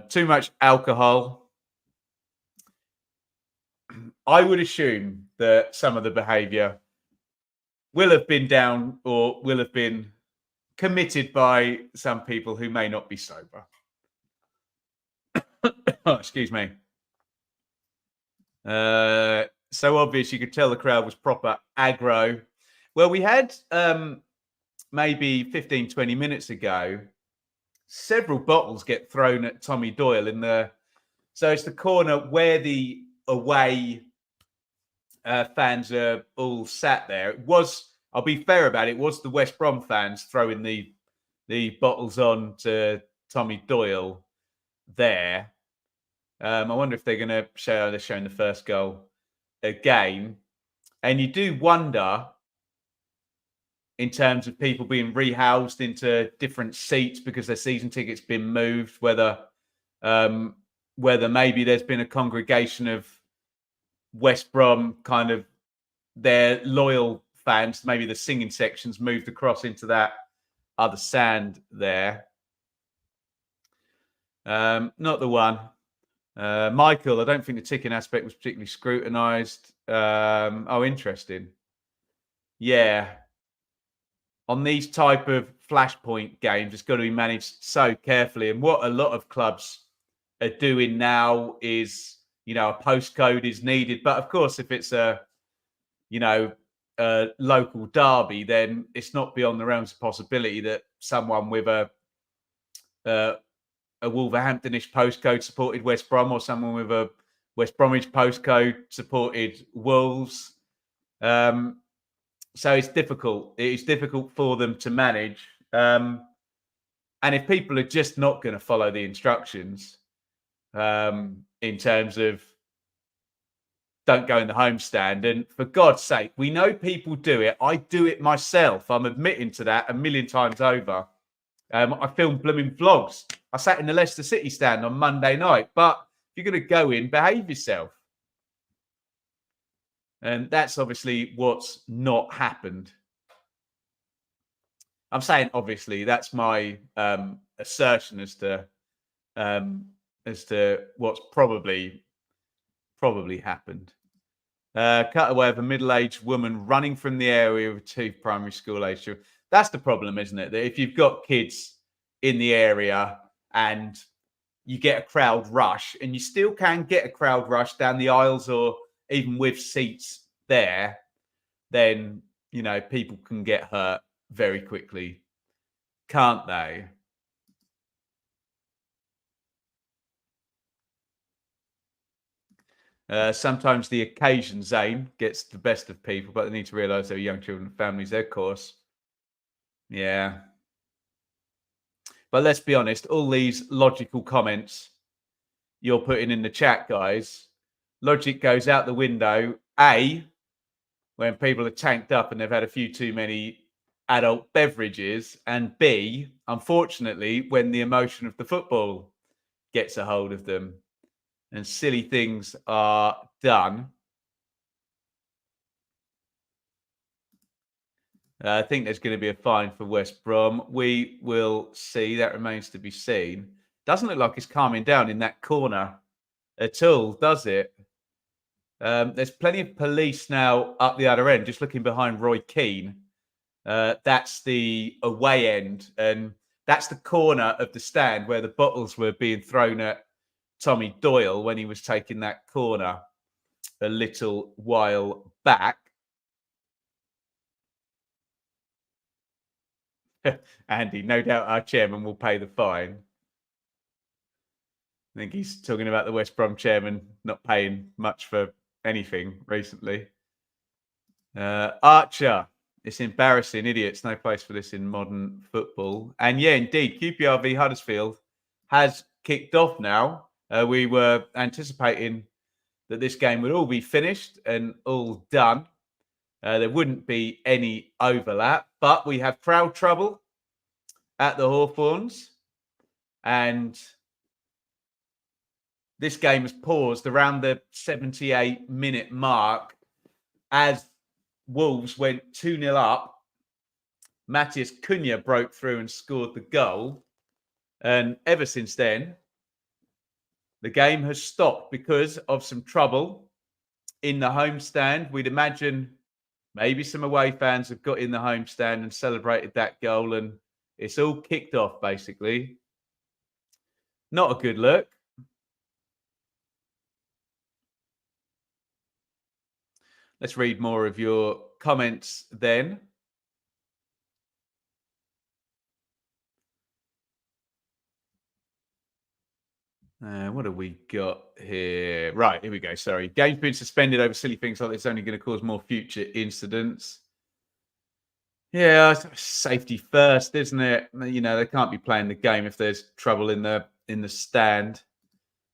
Too much alcohol. I would assume that some of the behaviour will have been down or will have been committed by some people who may not be sober. Oh, excuse me. So obvious, you could tell the crowd was proper aggro. Well, we had maybe 15, 20 minutes ago, several bottles get thrown at Tommy Doyle in the... So it's the corner where the away fans are all sat there. It was, I'll be fair about it, it was the West Brom fans throwing the bottles on to Tommy Doyle there. I wonder if they're going to show, they're showing the first goal again. And you do wonder, in terms of people being rehoused into different seats because their season tickets been moved, whether maybe there's been a congregation of West Brom kind of their loyal fans, maybe the singing sections moved across into that other stand there. Not the one. Michael, I don't think the ticking aspect was particularly scrutinised. Oh, interesting. Yeah. On these type of flashpoint games, it's got to be managed so carefully. And what a lot of clubs are doing now is, you know, a postcode is needed. But of course, if it's a local derby, then it's not beyond the realms of possibility that someone with a Wolverhamptonish postcode supported West Brom, or someone with a West Bromwich postcode supported Wolves. So it's difficult. It's difficult for them to manage. And if people are just not going to follow the instructions in terms of don't go in the home stand, and for God's sake, we know people do it. I do it myself. I'm admitting to that a million times over. I filmed blooming vlogs. I sat in the Leicester City stand on Monday night. But if you're going to go in, behave yourself. And that's obviously what's not happened. I'm saying obviously, that's my assertion as to what's probably happened. Cutaway of a middle-aged woman running from the area with two primary school age children. That's the problem, isn't it? That if you've got kids in the area and you get a crowd rush, and you still can get a crowd rush down the aisles or even with seats there, then, people can get hurt very quickly, can't they? Sometimes the occasion zone gets the best of people, but they need to realise they're young children and families, of course. Yeah. But let's be honest, all these logical comments you're putting in the chat, guys, logic goes out the window, A, when people are tanked up and they've had a few too many adult beverages, and B, unfortunately, when the emotion of the football gets a hold of them and silly things are done. I think there's going to be a fine for West Brom. We will see. That remains to be seen. Doesn't look like it's calming down in that corner at all, does it? There's plenty of police now up the other end, just looking behind Roy Keane. That's the away end, and that's the corner of the stand where the bottles were being thrown at Tommy Doyle when he was taking that corner a little while back. Andy, no doubt our chairman will pay the fine. I think he's talking about the West Brom chairman not paying much for anything recently. Archer, it's embarrassing, idiots. No place for this in modern football. And yeah, indeed, QPR v Huddersfield has kicked off now. We were anticipating that this game would all be finished and all done. There wouldn't be any overlap, but we have crowd trouble at the Hawthorns, and this game has paused around the 78-minute mark as Wolves went 2-0 up. Matheus Cunha broke through and scored the goal, and ever since then, the game has stopped because of some trouble in the homestand. We'd imagine maybe some away fans have got in the homestand and celebrated that goal, and it's all kicked off, basically. Not a good look. Let's read more of your comments then. What have we got here? Right, here we go. Sorry. Game's been suspended over silly things like this, only going to cause more future incidents. Yeah, safety first, isn't it? They can't be playing the game if there's trouble in the stand.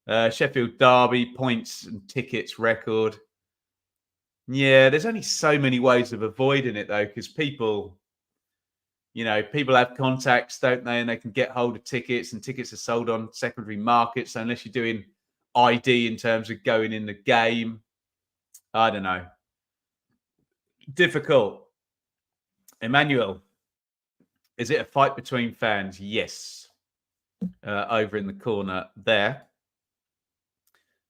Sheffield Derby points and tickets record. Yeah, there's only so many ways of avoiding it though, because people have contacts, don't they? And they can get hold of tickets, and tickets are sold on secondary markets. So unless you're doing ID in terms of going in the game, I don't know. Difficult. Emmanuel, is it a fight between fans? Yes. Over in the corner there.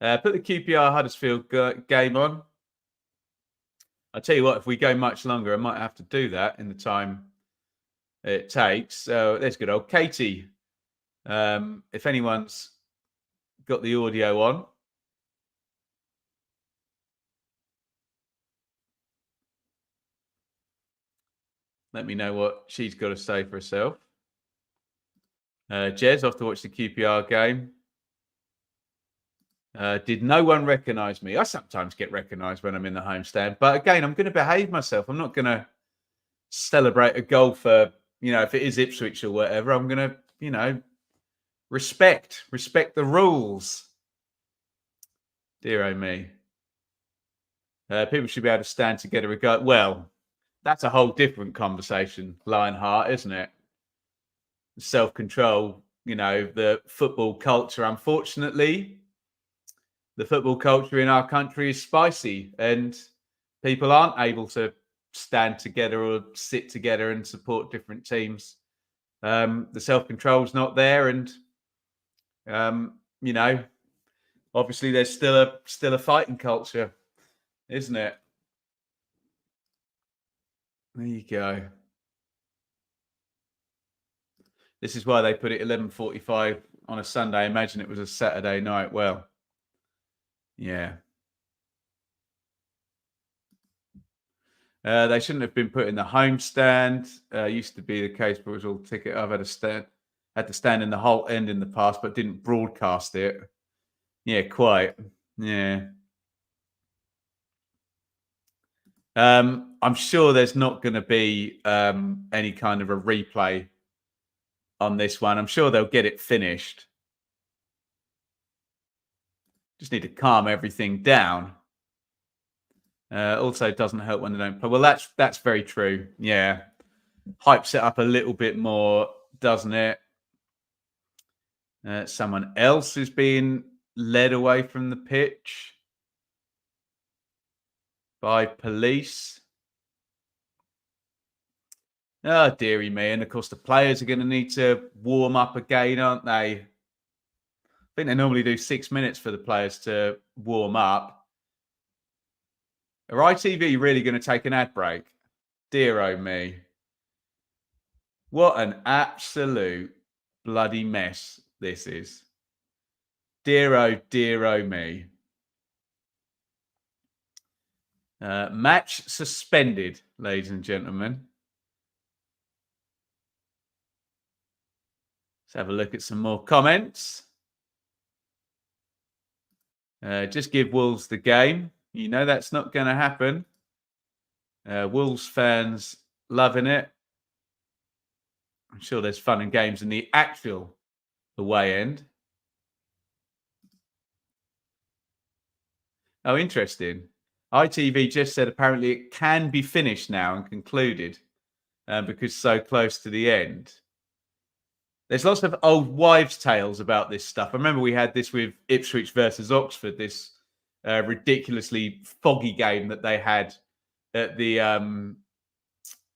Put the QPR Huddersfield game on. I'll tell you what, if we go much longer, I might have to do that in the time it takes. So there's good old Katie. If anyone's got the audio on. Let me know what she's got to say for herself. Jez, off to watch the QPR game. Did no one recognise me? I sometimes get recognised when I'm in the homestand. But again, I'm going to behave myself. I'm not going to celebrate a goal for, if it is Ipswich or whatever. I'm going to, respect the rules. Dear oh me. People should be able to stand together. Well, that's a whole different conversation, Lionheart, isn't it? Self-control, the football culture. Unfortunately, the football culture in our country is spicy, and people aren't able to stand together or sit together and support different teams. The self-control is not there, and obviously there's still a fighting culture, isn't it? There you go. This is why they put it 11:45 on a Sunday. Imagine it was a Saturday night. Well, yeah. They shouldn't have been put in the home stand. Used to be the case, but it was all ticket. I've had to stand in the whole end in the past, but didn't broadcast it. Yeah, quite. Yeah. I'm sure there's not going to be any kind of a replay on this one. I'm sure they'll get it finished. Just need to calm everything down. Also, it doesn't help when they don't play. Well, that's very true. Yeah, hypes it up a little bit more, doesn't it? Someone else is being led away from the pitch by police. Oh, dearie me. And of course, the players are going to need to warm up again, aren't they? I think they normally do 6 minutes for the players to warm up. Are ITV really going to take an ad break? Dear oh me. What an absolute bloody mess this is. Dear oh me. Match suspended, ladies and gentlemen. Let's have a look at some more comments. Just give Wolves the game. You know that's not going to happen. Wolves fans loving it. I'm sure there's fun and games in the actual away end. Oh, interesting. ITV just said apparently it can be finished now and concluded because so close to the end. There's lots of old wives' tales about this stuff. I remember we had this with Ipswich versus Oxford, this ridiculously foggy game that they had at the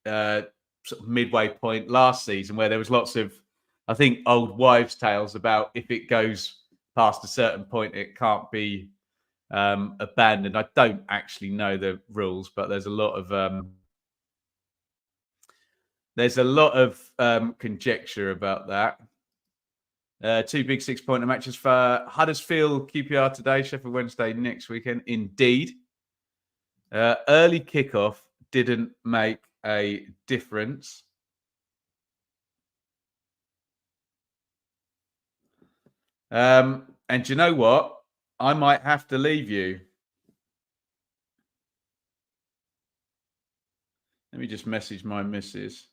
sort of midway point last season, where there was lots of, I think, old wives' tales about if it goes past a certain point, it can't be abandoned. I don't actually know the rules, but there's a lot of conjecture about that. 2 big 6-pointer matches for Huddersfield, QPR today, Sheffield Wednesday next weekend. Indeed. Early kickoff didn't make a difference. And you know what? I might have to leave you. Let me just message my missus.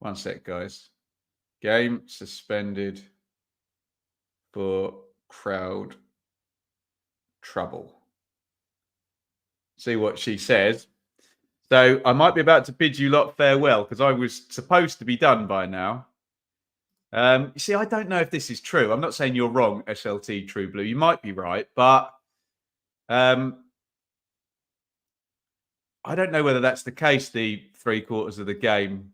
One sec, guys. Game suspended for crowd trouble. See what she says. So I might be about to bid you lot farewell because I was supposed to be done by now. You see, I don't know if this is true. I'm not saying you're wrong, SLT True Blue. You might be right, but I don't know whether that's the case, the 3/4 of the game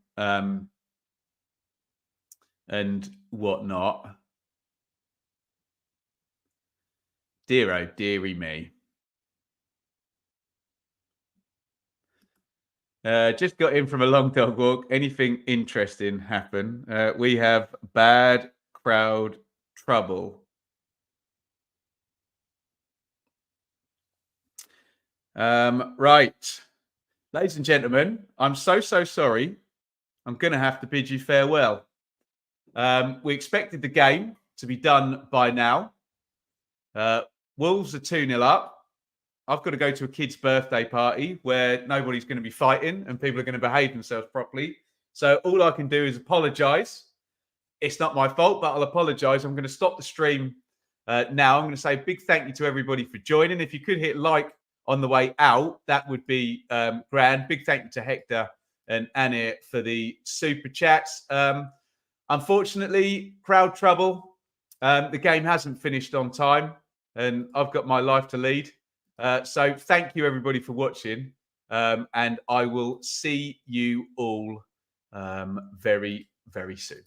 and whatnot. Dear oh, dearie me. Just got in from a long dog walk. Anything interesting happen? We have bad crowd trouble. Right. Ladies and gentlemen, I'm so sorry. I'm going to have to bid you farewell. We expected the game to be done by now. Wolves are 2-0 up. I've got to go to a kid's birthday party where nobody's going to be fighting and people are going to behave themselves properly. So all I can do is apologise. It's not my fault, but I'll apologise. I'm going to stop the stream now. I'm going to say a big thank you to everybody for joining. If you could hit like on the way out, that would be grand. Big thank you to Hector and Annie for the super chats. Unfortunately, crowd trouble. The game hasn't finished on time and I've got my life to lead. So thank you, everybody, for watching. And I will see you all very, very soon.